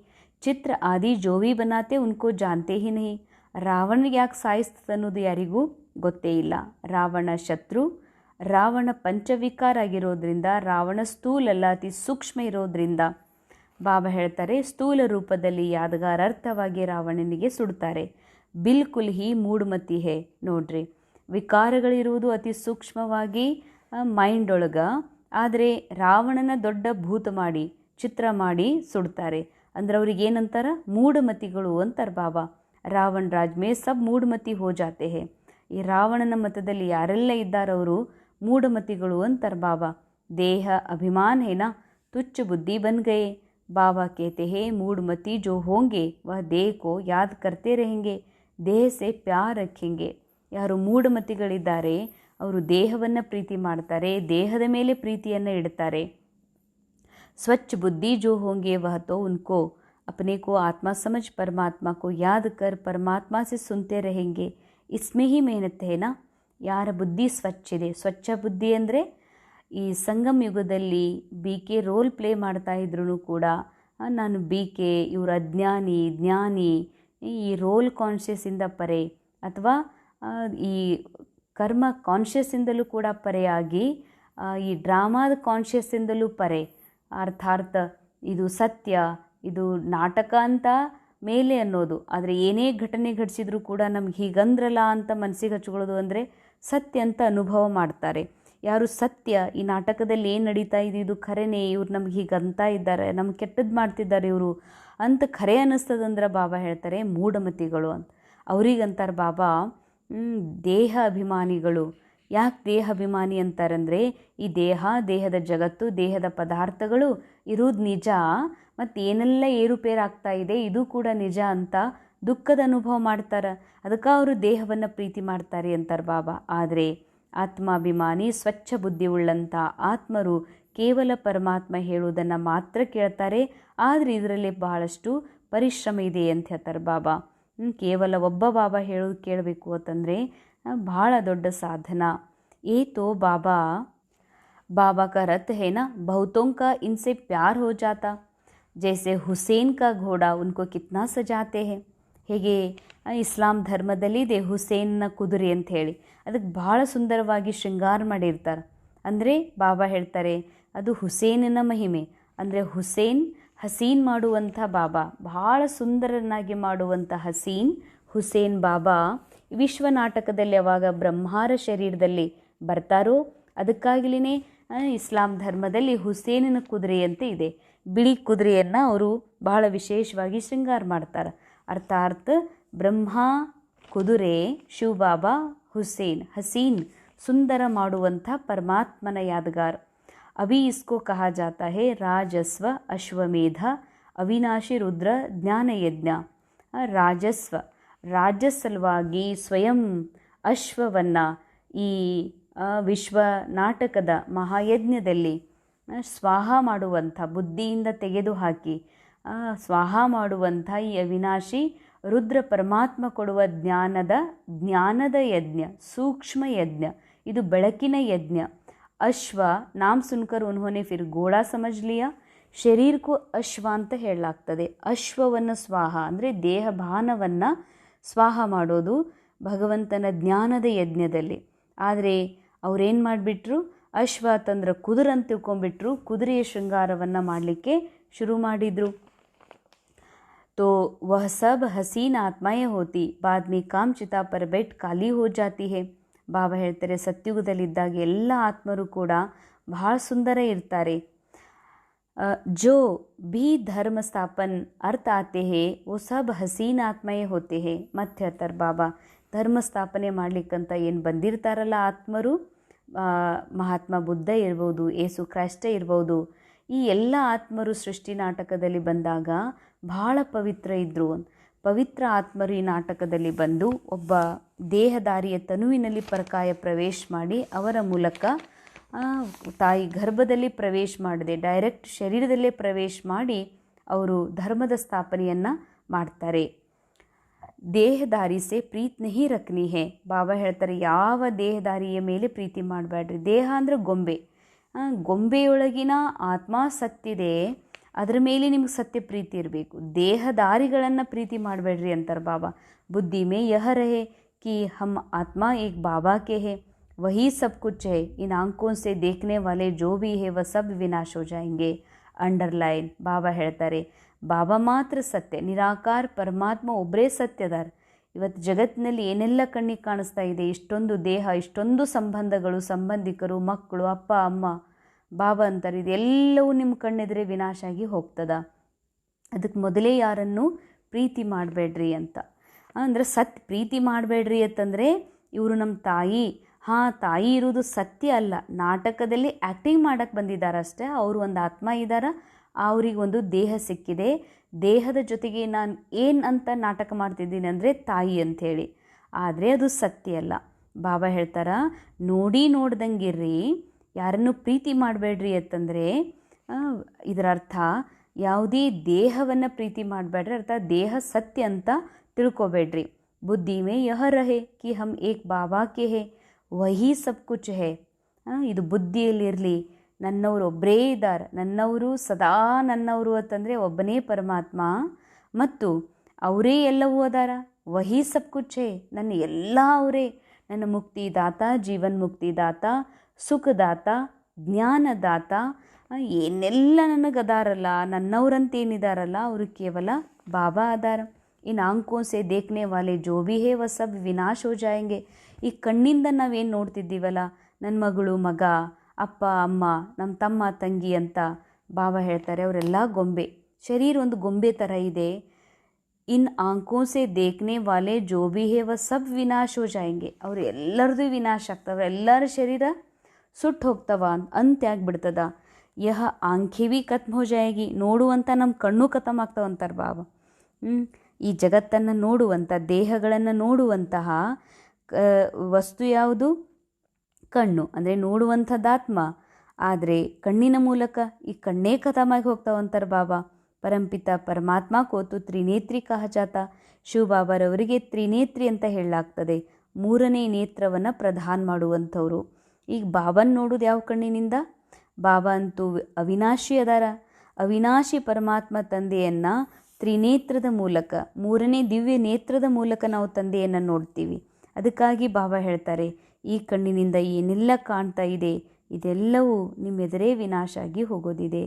चित्र आदि जो भी बनाते उनको जानते ही नहीं. ರಾವಣನಿಗೆ ಯಾಕೆ ಸಾಯಿಸ್ತದೆ ಅನ್ನೋದು ಯಾರಿಗೂ ಗೊತ್ತೇ ಇಲ್ಲ. ರಾವಣ ಶತ್ರು. ರಾವಣ ಪಂಚವಿಕಾರ ಆಗಿರೋದ್ರಿಂದ, ರಾವಣ ಸ್ಥೂಲಲ್ಲ, ಅತಿ ಸೂಕ್ಷ್ಮ ಇರೋದ್ರಿಂದ ಬಾಬಾ ಹೇಳ್ತಾರೆ, ಸ್ಥೂಲ ರೂಪದಲ್ಲಿ ಯಾದಗಾರ ಅರ್ಥವಾಗಿ ರಾವಣನಿಗೆ ಸುಡ್ತಾರೆ. ಬಿಲ್ಕುಲ್ ಹಿ ಮೂಢಮತಿ ಹೇ. ನೋಡ್ರಿ, ವಿಕಾರಗಳಿರುವುದು ಅತಿ ಸೂಕ್ಷ್ಮವಾಗಿ ಮೈಂಡ್ ಒಳಗೆ, ಆದರೆ ರಾವಣನ ದೊಡ್ಡ ಭೂತ ಮಾಡಿ ಚಿತ್ರ ಮಾಡಿ ಸುಡ್ತಾರೆ. ಅಂದ್ರೆ ಅವ್ರಿಗೆ ಏನಂತಾರೆ? ಮೂಢಮತಿಗಳು ಅಂತಾರೆ ಬಾಬಾ. ರಾವಣ ರಾಜ್ ಮೇ ಸಬ್ ಮೂಢಮತಿ ಹೋ ಜಾತೆ ಹೇ. ಈ ರಾವಣನ ಮತದಲ್ಲಿ ಯಾರೆಲ್ಲ ಇದ್ದಾರವರು ಮೂಢಮತಿಗಳು ಅಂತಾರೆ ಬಾಬಾ. ದೇಹ ಅಭಿಮಾನ್ ಹೇನಾ ತುಚ್ಛ ಬುದ್ಧಿ ಬನ್ ಗಯೇ. ಬಾಬಾ कहते हैं मूढ़मती जो होंगे वह देह को याद करते रहेंगे, ದೇಹ ಸೆ ಪ್ಯಾರ್ ರखेंगे. ಯಾರು ಮೂಢಮತಿಗಳಿದ್ದಾರೆ ಅವರು ದೇಹವನ್ನು ಪ್ರೀತಿ ಮಾಡ್ತಾರೆ, ದೇಹದ ಮೇಲೆ ಪ್ರೀತಿಯನ್ನು ಇಡ್ತಾರೆ. ಸ್ವಚ್ಛ ಬುದ್ಧಿ ಜೋ ಹೋಂಗೆ ವಹ ತೋ ಉನ್ಕೋ अपने को आत्मा समझ परमात्मा को याद कर परमात्मा से सुनते रहेंगे. इसमें ही मेहनत है ना. ಯಾರ ಬುದ್ಧಿ ಸ್ವಚ್ಛ ಇದೆ, ಸ್ವಚ್ಛ ಬುದ್ಧಿ ಅಂದರೆ ಈ ಸಂಗಮ್ ಯುಗದಲ್ಲಿ ಬಿ ಕೆ ರೋಲ್ ಪ್ಲೇ ಮಾಡ್ತಾ ಇದ್ರೂ ಕೂಡ ನಾನು ಬಿ ಕೆ, ಇವರು ಅಜ್ಞಾನಿ ಜ್ಞಾನಿ, ಈ ರೋಲ್ ಕಾನ್ಷಿಯಸ್ಸಿಂದ ಪರೆ ಅಥವಾ ಈ ಕರ್ಮ ಕಾನ್ಷಿಯಸ್ಸಿಂದಲೂ ಕೂಡ ಪರೆಯಾಗಿ ಈ ಡ್ರಾಮಾದ ಕಾನ್ಷಿಯಸ್ಸಿಂದಲೂ ಪರೆ. ಅರ್ಥಾತ್ ಇದು ಸತ್ಯ, ಇದು ನಾಟಕ ಅಂತ ಮೇಲೆ ಅನ್ನೋದು. ಆದರೆ ಏನೇ ಘಟನೆ ಘಟಿಸಿದ್ರು ಕೂಡ ನಮ್ಗೆ ಹೀಗಂದ್ರಲ್ಲ ಅಂತ ಮನಸ್ಸಿಗೆ ಹಚ್ಕೊಳ್ಳೋದು ಅಂದರೆ ಸತ್ಯ ಅಂತ ಅನುಭವ ಮಾಡ್ತಾರೆ. ಯಾರು ಸತ್ಯ, ಈ ನಾಟಕದಲ್ಲಿ ಏನು ನಡೀತಾ ಇದೆ ಇದು ಖರೇನೆ, ಇವ್ರು ನಮ್ಗೆ ಹೀಗಂತ ಇದ್ದಾರೆ, ನಮ್ಗೆ ಕೆಟ್ಟದ್ದು ಮಾಡ್ತಿದ್ದಾರೆ ಇವರು ಅಂತ ಖರೆ ಅನ್ನಿಸ್ತದಂದ್ರೆ ಬಾಬಾ ಹೇಳ್ತಾರೆ ಮೂಢಮತಿಗಳು ಅಂತ. ಅವ್ರಿಗಂತಾರೆ ಬಾಬಾ ದೇಹ ಅಭಿಮಾನಿಗಳು. ಯಾಕೆ ದೇಹ ಅಭಿಮಾನಿ ಅಂತಾರಂದರೆ, ಈ ದೇಹ, ದೇಹದ ಜಗತ್ತು, ದೇಹದ ಪದಾರ್ಥಗಳು ಇರೋದು ನಿಜ, ಮತ್ತು ಏನೆಲ್ಲ ಏರುಪೇರಾಗ್ತಾ ಇದೆ ಇದು ಕೂಡ ನಿಜ ಅಂತ ದುಃಖದ ಅನುಭವ ಮಾಡ್ತಾರೆ. ಅದಕ್ಕೆ ಅವರು ದೇಹವನ್ನು ಪ್ರೀತಿ ಮಾಡ್ತಾರೆ ಅಂತಾರೆ ಬಾಬಾ. ಆದರೆ ಆತ್ಮಾಭಿಮಾನಿ ಸ್ವಚ್ಛ ಬುದ್ಧಿ ಉಳ್ಳಂಥ ಆತ್ಮರು ಕೇವಲ ಪರಮಾತ್ಮ ಹೇಳುವುದನ್ನು ಮಾತ್ರ ಕೇಳ್ತಾರೆ. ಆದರೆ ಇದರಲ್ಲಿ ಬಹಳಷ್ಟು ಪರಿಶ್ರಮ ಇದೆ ಅಂತ ಹೇಳ್ತಾರೆ ಬಾಬಾ. ಕೇವಲ ಒಬ್ಬ ಬಾಬಾ ಹೇಳೋದು ಕೇಳಬೇಕು ಅಂತಂದರೆ ಬಹಳ ದೊಡ್ಡ ಸಾಧನ. ಏತೋ ಬಾಬಾ बाबा का रथ है ना, बहुतों का इनसे प्यार हो जाता, जैसे ಹುಸೇನ್ का घोड़ा उनको कितना सजाते हैं. ಹೇಗೆ ಇಸ್ಲಾಂ ಧರ್ಮದಲ್ಲಿದೆ ಹುಸೇನ್ನ ಕುದುರೆ ಅಂತ ಹೇಳಿ, ಅದಕ್ಕೆ ಭಾಳ ಸುಂದರವಾಗಿ ಶೃಂಗಾರ ಮಾಡಿರ್ತಾರೆ. ಅಂದರೆ ಬಾಬಾ ಹೇಳ್ತಾರೆ ಅದು ಹುಸೇನಿನ ಮಹಿಮೆ. ಅಂದರೆ ಹಸೀನ್ ಮಾಡುವಂಥ ಬಾಬಾ, ಭಾಳ ಸುಂದರನಾಗಿ ಮಾಡುವಂಥ ಹುಸೇನ್ ಬಾಬಾ ವಿಶ್ವ ನಾಟಕದಲ್ಲಿ ಯಾವಾಗ ಬ್ರಹ್ಮಾರ ಶರೀರದಲ್ಲಿ ಬರ್ತಾರೋ ಅದಕ್ಕಾಗಲಿನೇ ಇಸ್ಲಾಂ ಧರ್ಮದಲ್ಲಿ ಹುಸೇನಿನ ಕುದುರೆ ಅಂತ ಇದೆ. ಬಿಳಿ ಕುದುರೆಯನ್ನು ಅವರು ಬಹಳ ವಿಶೇಷವಾಗಿ ಶೃಂಗಾರ ಮಾಡ್ತಾರೆ. ಅರ್ಥಾತ್ ಬ್ರಹ್ಮ ಕುದುರೆ, ಶಿವಬಾಬಾ ಹಸೀನ್ ಸುಂದರ ಮಾಡುವಂಥ ಪರಮಾತ್ಮನ ಯಾದಗಾರ್. ಅಭಿ ಇಸ್ಕೋ ಕಹಾ ಜಾತಾ ಹೇ ರಾಜಸ್ವ ಅಶ್ವಮೇಧ ಅವಿನಾಶಿ ರುದ್ರ ಜ್ಞಾನಯಜ್ಞ. ರಾಜಸ್ಸಲವಾಗಿ ಸ್ವಯಂ ಅಶ್ವವನ್ನು ಈ ವಿಶ್ವ ನಾಟಕದ ಮಹಾಯಜ್ಞದಲ್ಲಿ ಸ್ವಾಹ ಮಾಡುವಂಥ, ಬುದ್ಧಿಯಿಂದ ತೆಗೆದುಹಾಕಿ ಸ್ವಾಹ ಮಾಡುವಂಥ ಈ ಅವಿನಾಶಿ ರುದ್ರ ಪರಮಾತ್ಮ ಕೊಡುವ ಜ್ಞಾನದ ಯಜ್ಞ, ಸೂಕ್ಷ್ಮ ಯಜ್ಞ, ಇದು ಬೆಳಕಿನ ಯಜ್ಞ. ಅಶ್ವ ನಾಮ್ ಸುನ್ಕರ್ ಉನ್ಹೋನೆ ಫಿರ್ ಗೋಳಾ ಸಮಜ್ ಲಿಯಾ. ಶರೀರಕ್ಕೂ ಅಶ್ವ ಅಂತ ಹೇಳಲಾಗ್ತದೆ. ಅಶ್ವವನ್ನು ಸ್ವಾಹ ಅಂದರೆ ದೇಹ ಭಾನವನ್ನು ಸ್ವಾಹ ಮಾಡೋದು. ಭಗವಂತನ ಜ್ಞಾನದ ಯಜ್ಞದಲ್ಲಿ. ಆದರೆ ಅವರೇನು ಮಾಡಿಬಿಟ್ರು, ಅಶ್ವ ತಂದ್ರೆ ಕುದುರೆ ಅಂತ ತಿಳ್ಕೊಂಡ್ಬಿಟ್ರು, ಕುದುರೆಯ ಶೃಂಗಾರವನ್ನು ಮಾಡಲಿಕ್ಕೆ ಶುರು ಮಾಡಿದರು. तो वह सब हसीन आत्माएं होती बाद में काम चिता पर बैठ काली हो जाती है. ಬಾಬಾ ಹೇಳ್ತಾರೆ, ಸತ್ಯುಗದಲ್ಲಿದ್ದಾಗ ಎಲ್ಲ ಆತ್ಮರು ಕೂಡ ಬಹಳ ಸುಂದರ ಇರ್ತಾರೆ. जो भी धर्म स्थापन अर्थ आते हैं वो सब हसीन आत्माएं होते हैं. ಮತ್ತೆ ಹೇಳ್ತಾರೆ ಬಾಬಾ, ಧರ್ಮ ಸ್ಥಾಪನೆ ಮಾಡಲಿಕ್ಕಂತ ಏನು ಬಂದಿರ್ತಾರಲ್ಲ ಆತ್ಮರು, ಮಹಾತ್ಮ ಬುದ್ಧ ಇರ್ಬೋದು, ಏಸು ಕ್ರೈಸ್ತ ಇರ್ಬೋದು, ಈ ಎಲ್ಲ ಆತ್ಮರು ಸೃಷ್ಟಿ ನಾಟಕದಲ್ಲಿ ಬಂದಾಗ ಬಹಳ ಪವಿತ್ರ ಇದ್ದರು. ಪವಿತ್ರ ಆತ್ಮರು ಈ ನಾಟಕದಲ್ಲಿ ಬಂದು ಒಬ್ಬ ದೇಹದಾರಿಯ ತನುವಿನಲ್ಲಿ ಪರಕಾಯ ಪ್ರವೇಶ ಮಾಡಿ ಅವರ ಮೂಲಕ ತಾಯಿ ಗರ್ಭದಲ್ಲಿ ಪ್ರವೇಶ ಮಾಡದೆ ಡೈರೆಕ್ಟ್ ಶರೀರದಲ್ಲೇ ಪ್ರವೇಶ ಮಾಡಿ ಅವರು ಧರ್ಮದ ಸ್ಥಾಪನೆಯನ್ನು ಮಾಡ್ತಾರೆ. ದೇಹದಾರಿ ಸೆ ಪ್ರೀತ್ ನಹಿ ರಖನಿ ಹೇ. ಬಾಬಾ ಹೇಳ್ತಾರೆ, ಯಾವ ದೇಹದಾರಿಯ ಮೇಲೆ ಪ್ರೀತಿ ಮಾಡಬೇಡ್ರಿ. ದೇಹ ಅಂದರೆ ಗೊಂಬೆ, ಗೊಂಬೆಯೊಳಗಿನ ಆತ್ಮ ಸತ್ತಿದೆ, ಅದರ ಮೇಲೆ ನಿಮ್ಗೆ ಸತ್ಯ ಪ್ರೀತಿ ಇರಬೇಕು. ದೇಹದಾರಿಗಳನ್ನು ಪ್ರೀತಿ ಮಾಡಬೇಡ್ರಿ ಅಂತಾರೆ ಬಾಬಾ. ಬುದ್ಧಿ ಮೇ ಯಹ ರಹೆ कि हम आत्मा एक बाबा के हैं, वही सब कुछ है, इन आंखों से देखने वाले जो भी है वह सब विनाश हो जाएंगे. ಅಂಡರ್ಲೈನ್ ಬಾಬಾ ಹೇಳ್ತಾರೆ, ಬಾಬಾ ಮಾತ್ರ ಸತ್ಯ, ನಿರಾಕಾರ ಪರಮಾತ್ಮ ಒಬ್ಬರೇ ಸತ್ಯದಾರ. ಇವತ್ತು ಜಗತ್ತಿನಲ್ಲಿ ಏನೆಲ್ಲ ಕಣ್ಣಿಗೆ ಕಾಣಿಸ್ತಾ ಇದೆ, ಇಷ್ಟೊಂದು ದೇಹ, ಇಷ್ಟೊಂದು ಸಂಬಂಧಗಳು, ಸಂಬಂಧಿಕರು, ಮಕ್ಕಳು, ಅಪ್ಪ ಅಮ್ಮ, ಬಾಬಾ ಅಂತಾರೆ, ಇದೆಲ್ಲವೂ ನಿಮ್ಮ ಕಣ್ಣೆದುರೇ ವಿನಾಶ ಆಗಿ ಹೋಗ್ತದ. ಅದಕ್ಕೆ ಮೊದಲೇ ಯಾರನ್ನು ಪ್ರೀತಿ ಮಾಡಬೇಡ್ರಿ ಅಂತ. ಅಂದರೆ ಪ್ರೀತಿ ಮಾಡಬೇಡ್ರಿ ಅಂತಂದರೆ ಇವರು ನಮ್ಮ ತಾಯಿ, ತಾಯಿ ಇರೋದು ಸತ್ಯ ಅಲ್ಲ, ನಾಟಕದಲ್ಲಿ ಆ್ಯಕ್ಟಿಂಗ್ ಮಾಡೋಕ್ಕೆ ಬಂದಿದ್ದಾರೆ ಅಷ್ಟೇ. ಅವರು ಒಂದು ಆತ್ಮ ಇದ್ದಾರೆ, ಅವ್ರಿಗೆ ಒಂದು ದೇಹ ಸಿಕ್ಕಿದೆ, ದೇಹದ ಜೊತೆಗೆ ನಾನು ಏನು ಅಂತ ನಾಟಕ ಮಾಡ್ತಿದ್ದೀನಿ ಅಂದರೆ ತಾಯಿ ಅಂಥೇಳಿ, ಆದರೆ ಅದು ಸತ್ಯ ಅಲ್ಲ. ಬಾಬಾ ಹೇಳ್ತಾರ, ನೋಡ್ದಂಗಿರ್ರಿ, ಯಾರನ್ನು ಪ್ರೀತಿ ಮಾಡಬೇಡ್ರಿ ಅಂತಂದರೆ ಇದರ ಅರ್ಥ ಯಾವುದೇ ದೇಹವನ್ನು ಪ್ರೀತಿ ಮಾಡಬೇಡ್ರಿ, ಅರ್ಥ ದೇಹ ಸತ್ಯ ಅಂತ ತಿಳ್ಕೊಬೇಡ್ರಿ. ಬುದ್ಧಿ ಮೇ ಯಹ ರಹೆ ಕಿ ಹಮ್ ಏಕ್ ಬಾಬಾ ಕೆ ಹೇ ವಹಿ ಸಬ್ ಕುಚ್ ಹೇ. ಇದು ಬುದ್ಧಿಯಲ್ಲಿರಲಿ, ನನ್ನವರು ಒಬ್ಬರೇ ಇದ್ದಾರೆ, ನನ್ನವರು ಸದಾ ನನ್ನವರು ಅಂತಂದರೆ ಒಬ್ಬನೇ ಪರಮಾತ್ಮ ಮತ್ತು ಅವರೇ ಎಲ್ಲವೂ ಅದಾರ. ವಹಿ ಸಬ್ ಕುಚ್ ಹೇ, ನನ್ನ ಎಲ್ಲ ಅವರೇ, ನನ್ನ ಮುಕ್ತಿದಾತ, ಜೀವನ್ ಮುಕ್ತಿದಾತ, ಸುಖದಾತ, ಜ್ಞಾನದಾತ, ಏನೆಲ್ಲ ನನಗದಾರಲ್ಲ, ನನ್ನವರಂತೇನಿದಾರಲ್ಲ ಅವರು ಕೇವಲ ಬಾಬಾ ಅದಾರ. इन आंखों से देखने वाले जो भी है वह सब विनाश हो जाएंगे. ಈ ಕಣ್ಣಿಂದ ನಾವೇನು ನೋಡ್ತಿದ್ದೀವಲ್ಲ, ನನ್ನ ಮಗಳು, ಮಗ, ಅಪ್ಪ ಅಮ್ಮ, ನಮ್ಮ ತಮ್ಮ ತಂಗಿ ಅಂತ ಬಾಬಾ ಹೇಳ್ತಾರೆ, ಅವರೆಲ್ಲ ಗೊಂಬೆ. ಶರೀರ ಒಂದು ಗೊಂಬೆ ಥರ ಇದೆ. ಇನ್ ಆಂಖೋं से देखने वाले जो भी है वह सब विनाश हो जाएंगे. ಅವರು ಎಲ್ಲರದು ವಿನಾಶ ಆಗ್ತವೆ, ಎಲ್ಲರ ಶರೀರ ಸುಟ್ಟು ಹೋಗ್ತವ ಅಂತ ಆಗ್ಬಿಡ್ತದ. ಯಹ ಆಂಖೆ ಭಿ ಖತ್ಮ ಹೋ ಜಾಯೇಗಿ, ನೋಡುವಂಥ ನಮ್ಮ ಕಣ್ಣು ಖತಮ್ ಆಗ್ತಾವಂತಾರೆ ಬಾಬಾ. ಈ ಜಗತ್ತನ್ನು ನೋಡುವಂಥ, ದೇಹಗಳನ್ನು ನೋಡುವಂತಹ ವಸ್ತು ಯಾವುದು? ಕಣ್ಣು. ಅಂದರೆ ನೋಡುವಂಥದ್ದಾತ್ಮ, ಆದರೆ ಕಣ್ಣಿನ ಮೂಲಕ ಈ ಕಣ್ಣೇ ಖತಮಾಗಿ ಹೋಗ್ತಾವಂತಾರೆ ಬಾಬಾ. ಪರಂಪಿತ ಪರಮಾತ್ಮ ಕೋತು ತ್ರಿನೇತ್ರಿ ಕಹಜಾತ. ಶಿವಬಾಬಾರವರಿಗೆ ತ್ರಿನೇತ್ರಿ ಅಂತ ಹೇಳಲಾಗ್ತದೆ, ಮೂರನೇ ನೇತ್ರವನ್ನು ಪ್ರದಾನ ಮಾಡುವಂಥವ್ರು. ಈಗ ಬಾಬನ್ ನೋಡೋದು ಯಾವ ಕಣ್ಣಿನಿಂದ? ಬಾಬಾ ಅಂತೂ ಅವಿನಾಶಿ ಅದಾರ. ಅವಿನಾಶಿ ಪರಮಾತ್ಮ ತಂದೆಯನ್ನು ತ್ರಿನೇತ್ರದ ಮೂಲಕ, ಮೂರನೇ ದಿವ್ಯ ನೇತ್ರದ ಮೂಲಕ ನಾವು ತಂದೆಯನ್ನು ನೋಡ್ತೀವಿ. ಅದಕ್ಕಾಗಿ ಬಾಬಾ ಹೇಳ್ತಾರೆ, ಈ ಕಣ್ಣಿನಿಂದ ಏನೆಲ್ಲ ಕಾಣ್ತಾ ಇದೆ ಇದೆಲ್ಲವೂ ನಿಮ್ಮೆದುರೇ ವಿನಾಶ ಆಗಿ ಹೋಗೋದಿದೆ.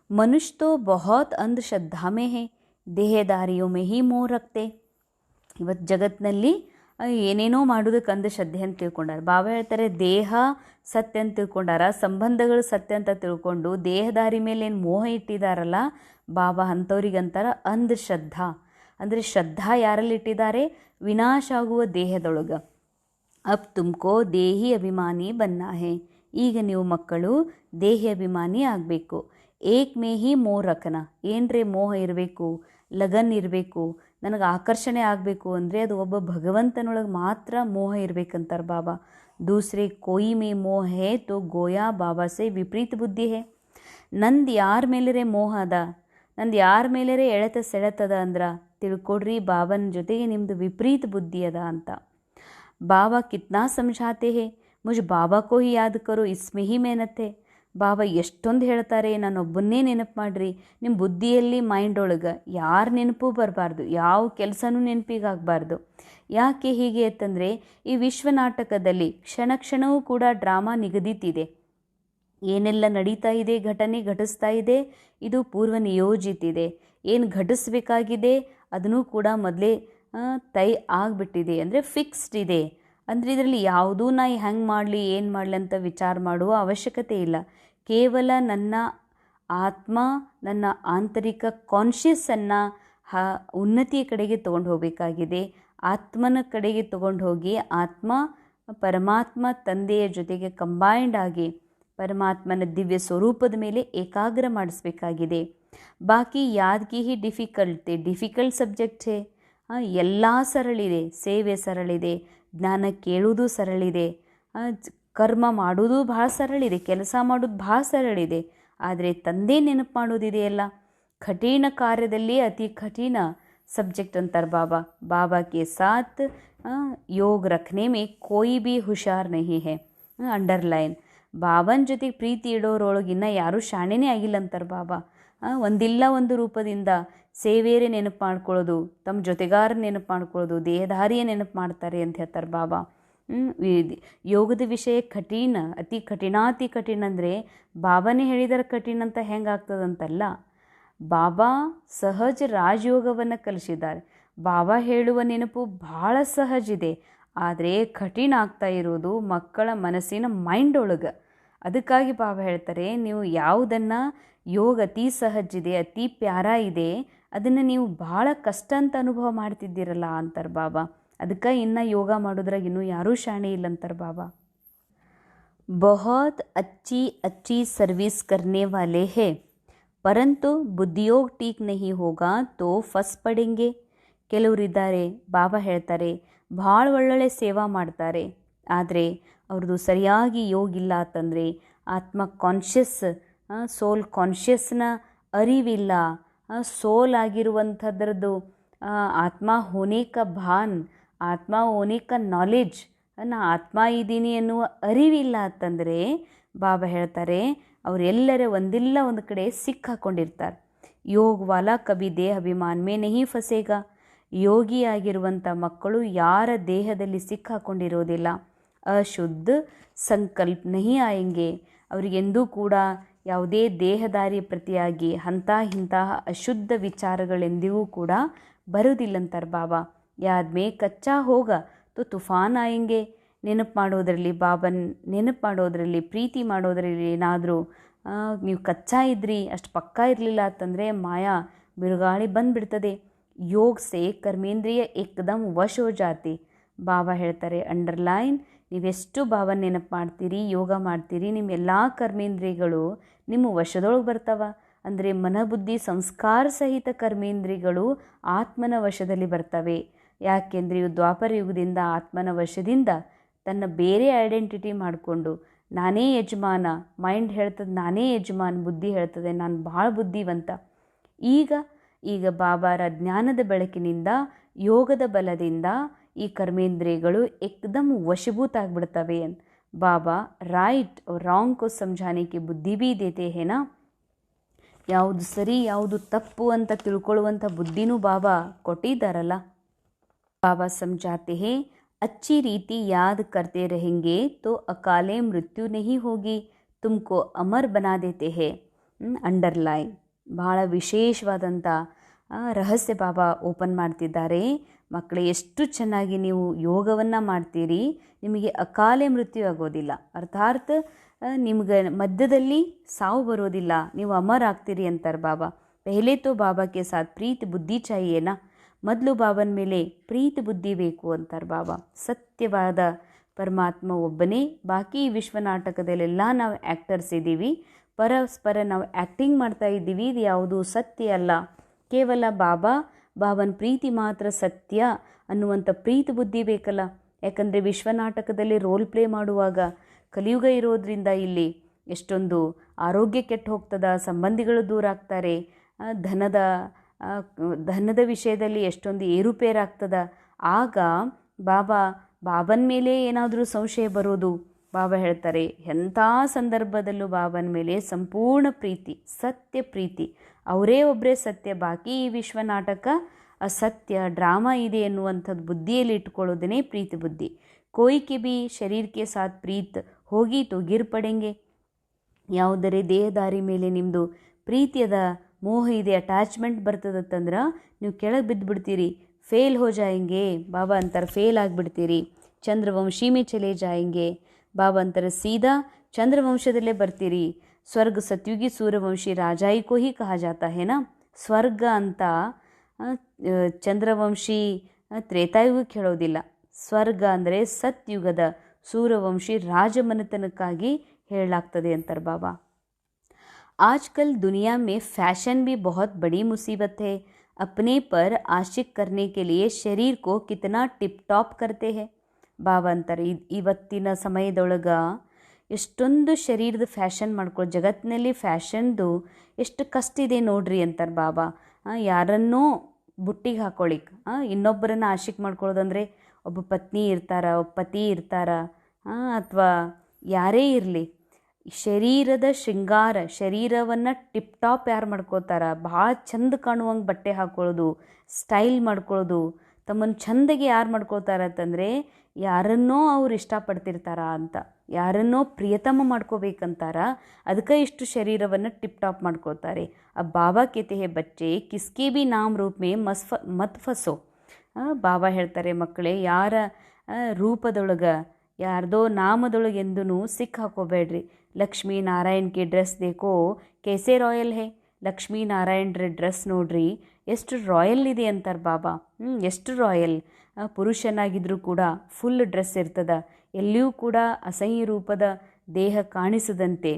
ಮನುಷ್ಯ ತೋ ಬಹುತ್ ಅಂಧಶ್ರದ್ಧಾ ಮೇ ಹೇ, ದೇಹದಾರಿಯೋ ಮೇ ಹಿ ಮೋಹ ರಕ್ತೆ. ಇವತ್ತು ಜಗತ್ತಿನಲ್ಲಿ ಏನೇನೋ ಮಾಡೋದಕ್ಕೆ ಅಂಧಶ್ರದ್ಧೆ ಅಂತ ತಿಳ್ಕೊಂಡಾರ. ಬಾಬಾ ಹೇಳ್ತಾರೆ, ದೇಹ ಸತ್ಯ ಅಂತ ತಿಳ್ಕೊಂಡಾರ, ಸಂಬಂಧಗಳು ಸತ್ಯ ಅಂತ ತಿಳ್ಕೊಂಡು ದೇಹದಾರಿ ಮೇಲೆ ಏನು ಮೋಹ ಇಟ್ಟಿದ್ದಾರಲ್ಲ ಬಾಬಾ, ಅಂಥವ್ರಿಗಂತಾರ ಅಂಧಶ್ರದ್ಧಾ. ಅಂದರೆ ಶ್ರದ್ಧಾ ಯಾರಲ್ಲಿ ಇಟ್ಟಿದ್ದಾರೆ? ವಿನಾಶ ಆಗುವ ದೇಹದೊಳಗೆ. ಅಬ್ ತುಮ್ಕೋ ದೇಹಿ ಅಭಿಮಾನಿ ಬನ್ನಾ ಹೇ. ಈಗ ನೀವು ಮಕ್ಕಳು ದೇಹಿ ಅಭಿಮಾನಿ ಆಗಬೇಕು. ಏಕ್ ಮೇ ಹಿ ಮೋಹ ರಖನ. ಏನರೇ ಮೋಹ ಇರಬೇಕು, ಲಗನ್ ಇರಬೇಕು, ನನಗೆ ಆಕರ್ಷಣೆ ಆಗಬೇಕು ಅಂದರೆ ಅದು ಒಬ್ಬ ಭಗವಂತನೊಳಗೆ ಮಾತ್ರ ಮೋಹ ಇರಬೇಕಂತಾರೆ ಬಾಬಾ. ದೂಸರೆ ಕೋಯಿ ಮೇ ಮೋಹ ಹೇ ತೋ ಗೋಯಾ ಬಾಬಾ ಸೆ ವಿಪರೀತ ಬುದ್ಧಿ ಹೇ. ನಂದು ಯಾರ ಮೇಲರೆ ಮೋಹ ಅದ, ನಂದು ಯಾರ ಮೇಲರೆ ಎಳೆತ ಸೆಳೆತದ ಅಂದ್ರೆ ತಿಳ್ಕೊಡ್ರಿ, ಬಾಬನ ಜೊತೆಗೆ ನಿಮ್ಮದು ವಿಪರೀತ ಬುದ್ಧಿ ಅದ ಅಂತ. ಬಾಬಾ ಕಿತ್ನಾ ಸಮझाते हैं, ಮುझ ಬಾಬಾ ಕೋ ಹಿ ಯಾದ್ ಕರೋ ಇಸ್ಮೇ ಹಿ ಮೆಹನತ್ ಹೇ. ಬಾಬಾ ಎಷ್ಟೊಂದು ಹೇಳ್ತಾರೆ, ನಾನೊಬ್ಬನ್ನೇ ನೆನಪು ಮಾಡಿರಿ. ನಿಮ್ಮ ಬುದ್ಧಿಯಲ್ಲಿ, ಮೈಂಡ್ ಒಳಗೆ ಯಾರ ನೆನಪು ಬರಬಾರ್ದು, ಯಾವ ಕೆಲಸನೂ ನೆನಪಿಗಾಗಬಾರ್ದು. ಯಾಕೆ ಹೀಗೆ ಅಂತಂದರೆ ಈ ವಿಶ್ವನಾಟಕದಲ್ಲಿ ಕ್ಷಣ ಕ್ಷಣವೂ ಕೂಡ ಡ್ರಾಮಾ ನಿಗದಿತಿದೆ. ಏನೆಲ್ಲ ನಡೀತಾ ಇದೆ, ಘಟನೆ ಘಟಿಸ್ತಾ ಇದೆ, ಇದು ಪೂರ್ವ ನಿಯೋಜಿತಿದೆ. ಏನು ಘಟಿಸ್ಬೇಕಾಗಿದೆ ಅದನ್ನು ಕೂಡ ಮೊದಲೇ ತೈ ಆಗಿಬಿಟ್ಟಿದೆ, ಅಂದರೆ ಫಿಕ್ಸ್ಡ್ ಇದೆ. ಅಂದರೆ ಇದರಲ್ಲಿ ಯಾವುದೂ ನಾ ಹೆಂಗೆ ಮಾಡಲಿ ಏನು ಮಾಡಲಿ ಅಂತ ವಿಚಾರ ಮಾಡುವ ಅವಶ್ಯಕತೆ ಇಲ್ಲ. ಕೇವಲ ನನ್ನ ಆತ್ಮ, ನನ್ನ ಆಂತರಿಕ ಕಾನ್ಷಿಯಸ್ಸನ್ನು ಉನ್ನತಿಯ ಕಡೆಗೆ ತೊಗೊಂಡು ಹೋಗಬೇಕಾಗಿದೆ. ಆತ್ಮನ ಕಡೆಗೆ ತೊಗೊಂಡು ಹೋಗಿ ಆತ್ಮ ಪರಮಾತ್ಮ ತಂದೆಯ ಜೊತೆಗೆ ಕಂಬೈಂಡ್ ಆಗಿ ಪರಮಾತ್ಮನ ದಿವ್ಯ ಸ್ವರೂಪದ ಮೇಲೆ ಏಕಾಗ್ರ ಮಾಡಿಸ್ಬೇಕಾಗಿದೆ. ಬಾಕಿ ಯಾದ್ಕಿ ಹಿ ಡಿಫಿಕಲ್ಟ್ ಸಬ್ಜೆಕ್ಟ್ ಹೇ. ಎಲ್ಲ ಸರಳಿದೆ, ಸೇವೆ ಸರಳಿದೆ, ಜ್ಞಾನ ಕೇಳುವುದು ಸರಳಿದೆ, ಕರ್ಮ ಮಾಡೋದು ಭಾಳ ಸರಳಿದೆ, ಕೆಲಸ ಮಾಡೋದು ಭಾಳ ಸರಳಿದೆ. ಆದರೆ ತಂದೆ ನೆನಪು ಮಾಡೋದಿದೆಯಲ್ಲ, ಕಠಿಣ ಕಾರ್ಯದಲ್ಲಿ ಅತಿ ಕಠಿಣ ಸಬ್ಜೆಕ್ಟ್ ಅಂತಾರೆ ಬಾಬಾ. ಬಾಬಾ ಕೆ ಸಾಥ್ ಯೋಗ ರಖನೆ ಮೇ ಕೋಯಿ ಬಿ ಹುಷಾರ್ ನಹಿ ಹೇ. ಅಂಡರ್ಲೈನ್, ಬಾಬನ ಜೊತೆಗೆ ಪ್ರೀತಿ ಇಡೋರೊಳಗಿನ್ನ ಯಾರೂ ಶಾಣೆನೇ ಆಗಿಲ್ಲ ಅಂತಾರೆ ಬಾಬಾ. ಒಂದಿಲ್ಲ ಒಂದು ರೂಪದಿಂದ ಸೇವೆಯರೇ ನೆನಪು ಮಾಡ್ಕೊಳ್ಳೋದು, ತಮ್ಮ ಜೊತೆಗಾರ ನೆನಪು ಮಾಡ್ಕೊಳ್ಳೋದು, ದೇಹಧಾರಿಯ ನೆನಪು ಮಾಡ್ತಾರೆ ಅಂತ ಹೇಳ್ತಾರೆ ಬಾಬಾ. ಯೋಗದ ವಿಷಯ ಕಠಿಣ, ಅತಿ ಕಠಿಣ ಅಂದರೆ ಬಾಬಾನೇ ಹೇಳಿದರೆ ಕಠಿಣ ಅಂತ ಹೆಂಗಾಗ್ತದಂತಲ್ಲ. ಬಾಬಾ ಸಹಜ ರಾಜಯೋಗವನ್ನು ಕಲಿಸಿದ್ದಾರೆ. ಬಾಬಾ ಹೇಳುವ ನೆನಪು ಭಾಳ ಸಹಜಿದೆ, ಆದರೆ ಕಠಿಣ ಆಗ್ತಾ ಇರೋದು ಮಕ್ಕಳ ಮನಸ್ಸಿನ ಮೈಂಡ್ ಒಳಗೆ. ಅದಕ್ಕಾಗಿ ಬಾಬಾ ಹೇಳ್ತಾರೆ, ನೀವು ಯಾವುದನ್ನು ಯೋಗ ಅತಿ ಸಹಜಿದೆ, ಅತಿ ಪ್ಯಾರ ಇದೆ, ಅದನ್ನು ನೀವು ಭಾಳ ಕಷ್ಟ ಅಂತ ಅನುಭವ ಮಾಡ್ತಿದ್ದೀರಲ್ಲ ಅಂತಾರೆ ಬಾಬಾ. ಅದಕ್ಕೆ ಇನ್ನು ಯೋಗ ಮಾಡೋದ್ರಾಗ ಇನ್ನೂ ಯಾರೂ ಶಾಣೆ ಇಲ್ಲ ಅಂತಾರೆ ಬಾಬಾ. बहुत अच्छी सर्विस करने वाले हैं, परंतु बुद्धियोग ठीक नहीं होगा तो फस पड़ेंगे. ಕೆಲವರಿದ್ದಾರೆ, ಬಾಬಾ ಹೇಳ್ತಾರೆ, ಭಾಳ ಒಳ್ಳೊಳ್ಳೆ ಸೇವಾ ಮಾಡ್ತಾರೆ, ಆದರೆ ಅವ್ರದ್ದು ಸರಿಯಾಗಿ ಯೋಗ ಇಲ್ಲ ಅಂತಂದರೆ, ಆತ್ಮ ಕಾನ್ಷಿಯಸ್ ಸೋಲ್ ಕಾನ್ಷಿಯಸ್ನ ಅರಿವಿಲ್ಲ, ಸೋಲ್ ಆಗಿರುವಂಥದ್ರದ್ದು ಆತ್ಮ ಹೋನೆ ಕ ಭಾನ್, ಆತ್ಮ ಹೋನೆ ಕ ನಾಲೆಡ್ಜ್, ನಾ ಆತ್ಮ ಇದ್ದೀನಿ ಎನ್ನುವ ಅರಿವಿಲ್ಲ ಅಂತಂದರೆ ಬಾಬಾ ಹೇಳ್ತಾರೆ ಅವರೆಲ್ಲರೇ ಒಂದಿಲ್ಲ ಒಂದು ಕಡೆ ಸಿಕ್ಕಾಕೊಂಡಿರ್ತಾರೆ. ಯೋಗವಾಲ ಕಬಿ ದೇಹ ಅಭಿಮಾನ ಮೇ ನಹಿ ಫಸೇಗ. ಯೋಗಿಯಾಗಿರುವಂಥ ಮಕ್ಕಳು ಯಾರ ದೇಹದಲ್ಲಿ ಸಿಕ್ಕಾಕೊಂಡಿರೋದಿಲ್ಲ. ಅಶುದ್ಧ ಸಂಕಲ್ಪ ನಹಿ ಆಯಂಗೆ. ಅವರಿಗೆಂದೂ ಕೂಡ ಯಾವುದೇ ದೇಹದಾರಿ ಪ್ರತಿಯಾಗಿ ಇಂತಹ ಅಶುದ್ಧ ವಿಚಾರಗಳೆಂದಿಗೂ ಕೂಡ ಬರೋದಿಲ್ಲಂತಾರೆ ಬಾಬಾ. ಯಾದ್ಮೇ ಕಚ್ಚಾ ಹೋಗ ತೋ ತುಫಾನ್ ಆಯಂಗೆ. ನೆನಪು ಮಾಡೋದರಲ್ಲಿ, ಬಾಬನ್ ನೆನಪು ಮಾಡೋದರಲ್ಲಿ, ಪ್ರೀತಿ ಮಾಡೋದರಲ್ಲಿ ಏನಾದರೂ ನೀವು ಕಚ್ಚಾ ಇದ್ರಿ, ಅಷ್ಟು ಪಕ್ಕಾ ಇರಲಿಲ್ಲ ಅಂತಂದರೆ ಮಾಯಾ ಬಿರುಗಾಳಿ ಬಂದುಬಿಡ್ತದೆ. ಯೋಗ ಸೇ ಕರ್ಮೇಂದ್ರಿಯ ಏಕದಮ್ ವಶ್ ಹೋ ಜಾತಿ. ಬಾಬಾ ಹೇಳ್ತಾರೆ, ಅಂಡರ್ಲೈನ್, ನೀವೆಷ್ಟು ಬಾಬಾ ನೆನಪು ಮಾಡ್ತೀರಿ, ಯೋಗ ಮಾಡ್ತೀರಿ, ನಿಮ್ಮ ಎಲ್ಲ ಕರ್ಮೇಂದ್ರಿಯಗಳು ನಿಮ್ಮ ವಶದೊಳಗೆ ಬರ್ತಾವ. ಅಂದರೆ ಮನಬುದ್ಧಿ ಸಂಸ್ಕಾರ ಸಹಿತ ಕರ್ಮೇಂದ್ರಿಯಗಳು ಆತ್ಮನ ವಶದಲ್ಲಿ ಬರ್ತವೆ. ಯಾಕೆಂದರೆ ಇವು ದ್ವಾಪರ ಯುಗದಿಂದ ಆತ್ಮನ ವಶದಿಂದ ತನ್ನ ಬೇರೆ ಐಡೆಂಟಿಟಿ ಮಾಡಿಕೊಂಡು ನಾನೇ ಯಜಮಾನ, ಮೈಂಡ್ ಹೇಳ್ತದೆ ನಾನೇ ಯಜಮಾನ್, ಬುದ್ಧಿ ಹೇಳ್ತದೆ ನಾನು ಭಾಳ ಬುದ್ಧಿವಂತ. ಈಗ ಬಾಬಾರ ಜ್ಞಾನದ ಬೆಳಕಿನಿಂದ, ಯೋಗದ ಬಲದಿಂದ ಈ ಕರ್ಮೇಂದ್ರಿಯಗಳು ಏಕದಮ್ ವಶಭೂತ ಆಗಿಬಿಡ್ತವೆ. ಬಾಬಾ ರಾइट और रॉन्ग को समझाने की बुद्धि भी देते हैं ना. ಯಾವುದು ಸರಿ ಯಾವುದು ತಪ್ಪು ಅಂತ ತಿಳ್ಕೊಳ್ಳುವಂಥ ಬುದ್ಧಿನೂ ಬಾಬಾ ಕೊಟ್ಟಿದ್ದಾರಲ್ಲ. बाबा समझाते हैं, अच्छी रीति याद करते रहेंगे तो अकाले मृत्यु नहीं होगी, तुमको अमर बना देते हैं. ಅಂಡರ್ಲೈನ್, ಭಾಳ ವಿಶೇಷವಾದಂಥ ರಹಸ್ಯ ಬಾಬಾ ಓಪನ್ ಮಾಡ್ತಿದ್ದಾರೆ. ಮಕ್ಕಳೇ, ಎಷ್ಟು ಚೆನ್ನಾಗಿ ನೀವು ಯೋಗವನ್ನು ಮಾಡ್ತೀರಿ, ನಿಮಗೆ ಅಕಾಲೆ ಮೃತ್ಯು ಆಗೋದಿಲ್ಲ. ಅರ್ಥಾತ್ ನಿಮ್ಗೆ ಮಧ್ಯದಲ್ಲಿ ಸಾವು ಬರೋದಿಲ್ಲ, ನೀವು ಅಮರ್ ಆಗ್ತೀರಿ ಅಂತಾರೆ ಬಾಬಾ. ಪೆಹಲೆ ತೋ ಬಾಬಾ ಕೆ ಸಾಥ್ ಪ್ರೀತಿ ಬುದ್ಧಿ ಚಾಹಿಯೇನಾ. ಮೊದಲು ಬಾಬನ ಮೇಲೆ ಪ್ರೀತಿ ಬುದ್ಧಿ ಬೇಕು ಅಂತಾರೆ ಬಾಬಾ. ಸತ್ಯವಾದ ಪರಮಾತ್ಮ ಒಬ್ಬನೇ, ಬಾಕಿ ವಿಶ್ವನಾಟಕದಲ್ಲೆಲ್ಲ ನಾವು ಆ್ಯಕ್ಟರ್ಸ್ ಇದ್ದೀವಿ, ಪರಸ್ಪರ ನಾವು ಆ್ಯಕ್ಟಿಂಗ್ ಮಾಡ್ತಾ ಇದ್ದೀವಿ. ಇದು ಯಾವುದೂ ಸತ್ಯ ಅಲ್ಲ, ಕೇವಲ ಬಾಬನ ಪ್ರೀತಿ ಮಾತ್ರ ಸತ್ಯ ಅನ್ನುವಂಥ ಪ್ರೀತಿ ಬುದ್ಧಿ ಬೇಕಲ್ಲ. ಯಾಕಂದರೆ ವಿಶ್ವನಾಟಕದಲ್ಲಿ ರೋಲ್ ಪ್ಲೇ ಮಾಡುವಾಗ ಕಲಿಯುಗ ಇರೋದ್ರಿಂದ ಇಲ್ಲಿ ಎಷ್ಟೊಂದು ಆರೋಗ್ಯ ಕೆಟ್ಟು ಹೋಗ್ತದ, ಸಂಬಂಧಿಗಳು ದೂರ ಆಗ್ತಾರೆ, ಧನದ ವಿಷಯದಲ್ಲಿ ಎಷ್ಟೊಂದು ಏರುಪೇರಾಗ್ತದ. ಆಗ ಬಾಬನ ಮೇಲೆ ಏನಾದರೂ ಸಂಶಯ ಬರೋದು. ಬಾಬಾ ಹೇಳ್ತಾರೆ, ಎಂಥ ಸಂದರ್ಭದಲ್ಲೂ ಬಾಬನ ಮೇಲೆ ಸಂಪೂರ್ಣ ಪ್ರೀತಿ, ಸತ್ಯ ಪ್ರೀತಿ, ಅವರೇ ಒಬ್ಬರೇ ಸತ್ಯ, ಬಾಕಿ ಈ ವಿಶ್ವನಾಟಕ ಅಸತ್ಯ ಡ್ರಾಮಾ ಇದೆ ಎನ್ನುವಂಥದ್ದು ಬುದ್ಧಿಯಲ್ಲಿ ಇಟ್ಕೊಳ್ಳೋದೇ ಪ್ರೀತಿ ಬುದ್ಧಿ. ಕೋಯಿ ಕೆ ಬಿ ಶರೀರ್ ಕೆ ಸಾಥ್ ಪ್ರೀತ್ ಹೋಗಿ ತೋ ಗಿರ್ ಪಡೆಂಗೆ. ಯಾವುದರೇ ದೇಹದಾರಿ ಮೇಲೆ ನಿಮ್ಮದು ಪ್ರೀತಿಯದ ಮೋಹ ಇದೆ, ಅಟ್ಯಾಚ್ಮೆಂಟ್ ಬರ್ತದತ್ತಂದ್ರೆ ನೀವು ಕೆಳಗೆ ಬಿದ್ದುಬಿಡ್ತೀರಿ, ಫೇಲ್ ಹೋ ಜಾಯಂಗೆ. ಬಾಬಾ ಅಂತಾರೆ ಫೇಲ್ ಆಗಿಬಿಡ್ತೀರಿ. ಚಂದ್ರವಂಶಿ ಮೇ ಚಲೆ ಜಾಯಂಗೆ. ಬಾಬಾ ಅಂತಾರೆ ಸೀದಾ ಚಂದ್ರವಂಶದಲ್ಲೇ ಬರ್ತೀರಿ. ಸ್ವರ್ಗ ಸತ್ಯುಗಿ ಸೂರ್ಯವಂಶಿ ರಾಜಾಯಿ ಕೋ ಹಿ ಕಹಾ ಜಾತಾ ಹೇ ನಾ. ಸ್ವರ್ಗ ಅಂತ ಚಂದ್ರವಂಶಿ ತ್ರೇತಾಯುಗಕ್ಕೆ ಹೇಳೋದಿಲ್ಲ. ಸ್ವರ್ಗ ಅಂದರೆ ಸತ್ಯುಗದ ಸೂರ್ಯವಂಶಿ ರಾಜಮನೆತನಕ್ಕಾಗಿ ಹೇಳಲಾಗ್ತದೆ ಅಂತಾರೆ ಬಾಬಾ. आजकल दुनिया में फैशन भी बहुत बड़ी मुसीबत है. अपने पर आशिक करने के लिए शरीर को कितना टिप ಟಾಪ್ करते हैं. ಬಾಬಾ ಅಂತಾರೆ ಇವತ್ತಿನ ಸಮಯದೊಳಗ ಎಷ್ಟೊಂದು ಶರೀರದ ಫ್ಯಾಷನ್ ಮಾಡ್ಕೊಳ್ಳೋ, ಜಗತ್ತಿನಲ್ಲಿ ಫ್ಯಾಷನ್ದು ಎಷ್ಟು ಕಷ್ಟ ಇದೆ ನೋಡ್ರಿ ಅಂತಾರೆ ಬಾಬಾ. ಯಾರನ್ನೋ ಬುಟ್ಟಿಗೆ ಹಾಕೊಳ್ಳಿಕ್ಕೆ, ಇನ್ನೊಬ್ಬರನ್ನು ಆಶಿಕ್ ಮಾಡ್ಕೊಳ್ಳೋದಂದರೆ ಒಬ್ಬ ಪತ್ನಿ ಇರ್ತಾರ, ಒಬ್ಬ ಪತಿ ಇರ್ತಾರ, ಅಥವಾ ಯಾರೇ ಇರಲಿ, ಶರೀರದ ಶೃಂಗಾರ, ಶರೀರವನ್ನು ಟಿಪ್ ಟಾಪ್ ಯಾರು ಮಾಡ್ಕೋತಾರ, ಭಾಳ ಚಂದ ಕಾಣುವಂಗೆ ಬಟ್ಟೆ ಹಾಕ್ಕೊಳ್ಳೋದು, ಸ್ಟೈಲ್ ಮಾಡ್ಕೊಳ್ಳೋದು, ತಮ್ಮನ್ನು ಚಂದಗೆ ಯಾರು ಮಾಡ್ಕೋತಾರ ಅಂತಂದರೆ ಯಾರನ್ನೋ ಅವ್ರು ಇಷ್ಟಪಡ್ತಿರ್ತಾರ ಅಂತ, ಯಾರನ್ನೋ ಪ್ರಿಯತಮ ಮಾಡ್ಕೋಬೇಕಂತಾರ, ಅದಕ್ಕೆ ಇಷ್ಟು ಶರೀರವನ್ನು ಟಿಪ್ ಟಾಪ್ ಮಾಡ್ಕೋತಾರೆ. अब बाबा कहते हैं बच्चे किसके भी नाम रूप में मत फंसो. ಬಾಬಾ ಹೇಳ್ತಾರೆ ಮಕ್ಕಳೇ, ಯಾರ ರೂಪದೊಳಗೆ ಯಾರ್ದೋ ನಾಮದೊಳಗೆ ಎಂದೂ ಸಿಕ್ಕ ಹಾಕೋಬೇಡ್ರಿ. ಲಕ್ಷ್ಮೀ ನಾರಾಯಣ್ಗೆ ಡ್ರೆಸ್ ದೇಕೋ ಕೇಸೆ ರಾಯಲ್ ಹೇ. ಲಕ್ಷ್ಮೀ ನಾರಾಯಣ್ರ ಡ್ರೆಸ್ ನೋಡ್ರಿ ಎಷ್ಟು ರಾಯಲ್ ಇದೆ ಅಂತಾರೆ ಬಾಬಾ. ಎಷ್ಟು ರಾಯಲ್. ಪುರುಷನಾಗಿದ್ದರೂ ಕೂಡ ಫುಲ್ ಡ್ರೆಸ್ ಇರ್ತದ, ಎಲ್ಲಿಯೂ ಕೂಡ ಅಸಹ್ಯ ರೂಪದ ದೇಹ ಕಾಣಿಸದಂತೆ.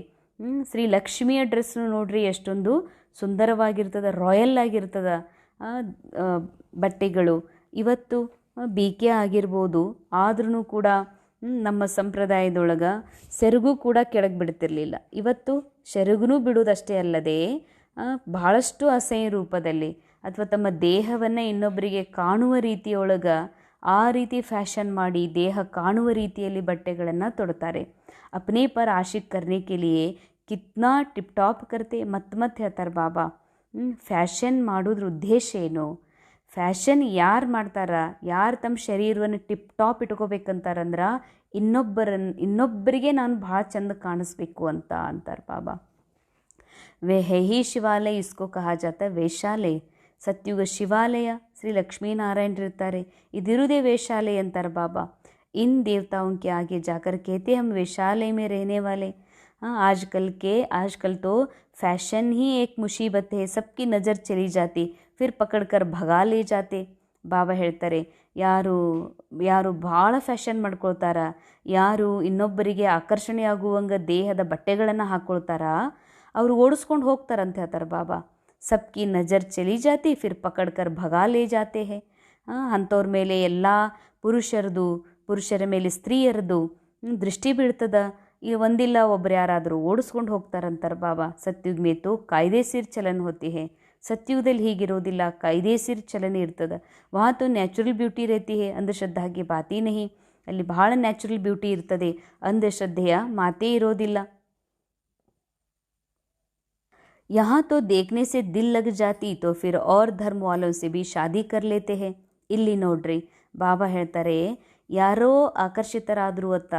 ಶ್ರೀ ಲಕ್ಷ್ಮಿಯ ಡ್ರೆಸ್ನು ನೋಡ್ರಿ ಎಷ್ಟೊಂದು ಸುಂದರವಾಗಿರ್ತದ, ರಾಯಲ್ ಆಗಿರ್ತದ ಬಟ್ಟೆಗಳು. ಇವತ್ತು ಬಿಕೆ ಆಗಿರ್ಬೋದು, ಆದ್ರೂ ಕೂಡ ನಮ್ಮ ಸಂಪ್ರದಾಯದೊಳಗೆ ಸೆರಗು ಕೂಡ ಕೆಳಗೆ ಬಿಡ್ತಿರ್ಲಿಲ್ಲ. ಇವತ್ತು ಸೆರಗುನೂ ಬಿಡೋದಷ್ಟೇ ಅಲ್ಲದೆ ಬಹಳಷ್ಟು ಅಸಹ್ಯ ರೂಪದಲ್ಲಿ ಅಥವಾ ತಮ್ಮ ದೇಹವನ್ನು ಇನ್ನೊಬ್ಬರಿಗೆ ಕಾಣುವ ರೀತಿಯೊಳಗೆ ಆ ರೀತಿ ಫ್ಯಾಷನ್ ಮಾಡಿ ದೇಹ ಕಾಣುವ ರೀತಿಯಲ್ಲಿ ಬಟ್ಟೆಗಳನ್ನು ತೊಡ್ತಾರೆ. ಅಪ್ನೇ ಪರ್ ಆಶಿಕ್ ಕರ್ನೆ ಕೆ ಲಿಯೇ ಕಿತ್ನಾ ಟಿಪ್ ಟಾಪ್ ಕರ್ತೆ. ಮತ್ತೆ ಹೇಳ್ತಾರೆ ಬಾಬಾ, ಫ್ಯಾಷನ್ ಮಾಡೋದ್ರ ಉದ್ದೇಶ ಏನು? ಫ್ಯಾಷನ್ ಯಾರು ಮಾಡ್ತಾರ, ಯಾರು ತಮ್ಮ ಶರೀರವನ್ನು ಟಿಪ್ ಟಾಪ್ ಇಟ್ಕೋಬೇಕಂತಾರಂದ್ರೆ ಇನ್ನೊಬ್ಬರಿಗೆ ನಾನು ಭಾಳ ಚಂದ ಕಾಣಿಸ್ಬೇಕು ಅಂತ ಅಂತಾರೆ ಬಾಬಾ. वे है ही ಶಿವಾಲಯ इसको कहा जाता है ವೇಷಾಲಯ. ಸತ್ಯುಗ ಶಿವಾಲಯ ಶ್ರೀ ಲಕ್ಷ್ಮೀನಾರಾಯಣ ಇರ್ತಾರೆ, ಇದಿರುವುದೇ ವೇಷಾಲಯ ಅಂತಾರೆ ಬಾಬಾ. इन देवताओं के आगे जाकर कहते हम वेशालय में रहने वाले. आजकल तो फैशन ही एक मुसीबत है, सबकी नज़र चली जाती, फिर पकड़कर भगा ले जाते. ಬಾಬಾ ಹೇಳ್ತಾರೆ, ಯಾರು ಭಾಳ ಫ್ಯಾಷನ್ ಮಾಡ್ಕೊಳ್ತಾರ, ಯಾರು ಇನ್ನೊಬ್ಬರಿಗೆ ಆಕರ್ಷಣೆ ಆಗುವಂಗೆ ದೇಹದ ಬಟ್ಟೆಗಳನ್ನು ಹಾಕ್ಕೊಳ್ತಾರ, ಅವರು ಓಡಿಸ್ಕೊಂಡು ಹೋಗ್ತಾರಂತ ಹೇಳ್ತಾರೆ ಬಾಬಾ. ಸಬ್ಕಿ ನಜರ್ ಚಲಿ ಜಾತಿ ಫಿರ್ ಪಕಡ್ಕರ್ ಭಗಾ ಲೇ ಜಾತೆ ಹೇ. ಅಂಥವ್ರ ಮೇಲೆ ಎಲ್ಲ ಪುರುಷರ ಮೇಲೆ ಸ್ತ್ರೀಯರದು ದೃಷ್ಟಿ ಬೀಳ್ತದ. ಈ ಒಂದಿಲ್ಲ ಒಬ್ರು ಯಾರಾದರೂ ಓಡಿಸ್ಕೊಂಡು ಹೋಗ್ತಾರಂತಾರೆ ಬಾಬಾ. ಸತ್ಯುಗ್ ಮೇತು ಕಾಯ್ದೆಸೀರ್ ಚಲನ್ ಹೋತಿ ಹೇ. ಸತ್ಯುಗದಲ್ಲಿ ಹೀಗಿರೋದಿಲ್ಲ, ಕಾಯ್ದೆಸೀರ್ ಚಲನೆ ಇರ್ತದೆ. ವಹಾತು ನ್ಯಾಚುರಲ್ ಬ್ಯೂಟಿ रहती है, ಅಂಧಶ್ರದ್ಧಾಗೆ ಬಾತಿ ನಹಿ. ಅಲ್ಲಿ ಭಾಳ ನ್ಯಾಚುರಲ್ ಬ್ಯೂಟಿ ಇರ್ತದೆ, ಅಂಧಶ್ರದ್ಧೆಯ ಮಾತೇ ಇರೋದಿಲ್ಲ. यहाँ तो देखने से दिल लग जाती तो फिर और धर्म वालों से भी शादी कर लेते हैं. ಇಲ್ಲಿ ನೋಡ್ರಿ ಬಾಬಾ ಹೇಳ್ತಾರೆ, ಯಾರೋ ಆಕರ್ಷಿತರಾದರೂ ಅತ್ತ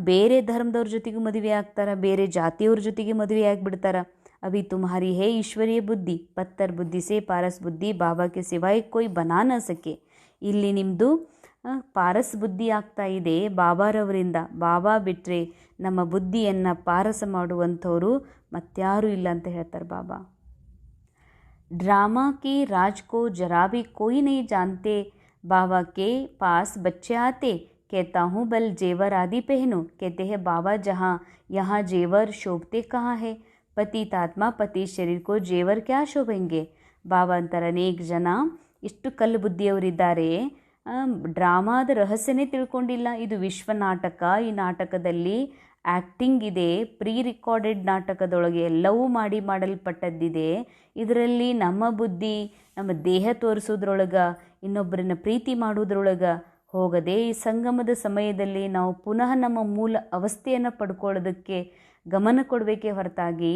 ಬೇರೆ ಧರ್ಮದವ್ರ ಜೊತೆಗೂ ಮದುವೆ ಆಗ್ತಾರೆ, ಬೇರೆ ಜಾತಿಯವ್ರ ಜೊತೆಗೆ ಮದುವೆ ಆಗಿಬಿಡ್ತಾರ. अभी तुम्हारी है ईश्वरीय बुद्धि, पत्थर बुद्धि से पारस बुद्धि बाबा के सिवाय कोई बना न सके. ಇಲ್ಲಿ ನಿಮ್ಮದು ಪಾರಸ್ ಬುದ್ಧಿ ಆಗ್ತಾ ಇದೆ ಬಾಬಾರವರಿಂದ. ಬಾಬಾ ಬಿಟ್ಟರೆ ನಮ್ಮ ಬುದ್ಧಿಯನ್ನು ಪಾರಸ ಮಾಡುವಂಥವರು ಮತ್ತಾರೂ ಇಲ್ಲ ಅಂತ ಹೇಳ್ತಾರೆ ಬಾಬಾ. ड्रामा की राज को जरा भी कोई नहीं जानते. बाबा के पास बच्चे आते, कहता हूँ बल जेवर आदि पहनो. कहते हैं बाबा जहाँ यहाँ जेवर शोभते कहाँ है. ಪತಿತಾತ್ಮ ಪತಿ ಶರೀರಕ್ಕೋ ಜೇವರ್ ಕ್ಯಾ ಶೋಭೆಂಗೆ. ಬಾಬಾ ಅಂತಾರೆ, ಅನೇಕ ಜನ ಇಷ್ಟು ಕಲ್ಲು ಬುದ್ಧಿಯವರಿದ್ದಾರೆ, ಡ್ರಾಮಾದ ರಹಸ್ಯನೇ ತಿಳ್ಕೊಂಡಿಲ್ಲ. ಇದು ವಿಶ್ವ ನಾಟಕ, ಈ ನಾಟಕದಲ್ಲಿ ಆ್ಯಕ್ಟಿಂಗ್ ಇದೆ, ಪ್ರೀ ರಿಕಾರ್ಡೆಡ್ ನಾಟಕದೊಳಗೆ ಎಲ್ಲವೂ ಮಾಡಲ್ಪಟ್ಟದ್ದಿದೆ. ಇದರಲ್ಲಿ ನಮ್ಮ ಬುದ್ಧಿ ನಮ್ಮ ದೇಹ ತೋರಿಸೋದ್ರೊಳಗೆ, ಇನ್ನೊಬ್ಬರನ್ನ ಪ್ರೀತಿ ಮಾಡೋದ್ರೊಳಗೆ ಹೋಗದೆ ಈ ಸಂಗಮದ ಸಮಯದಲ್ಲಿ ನಾವು ಪುನಃ ನಮ್ಮ ಮೂಲ ಅವಸ್ಥೆಯನ್ನು ಪಡ್ಕೊಳ್ಳೋದಕ್ಕೆ ಗಮನ ಕೊಡಬೇಕೇ ಹೊರತಾಗಿ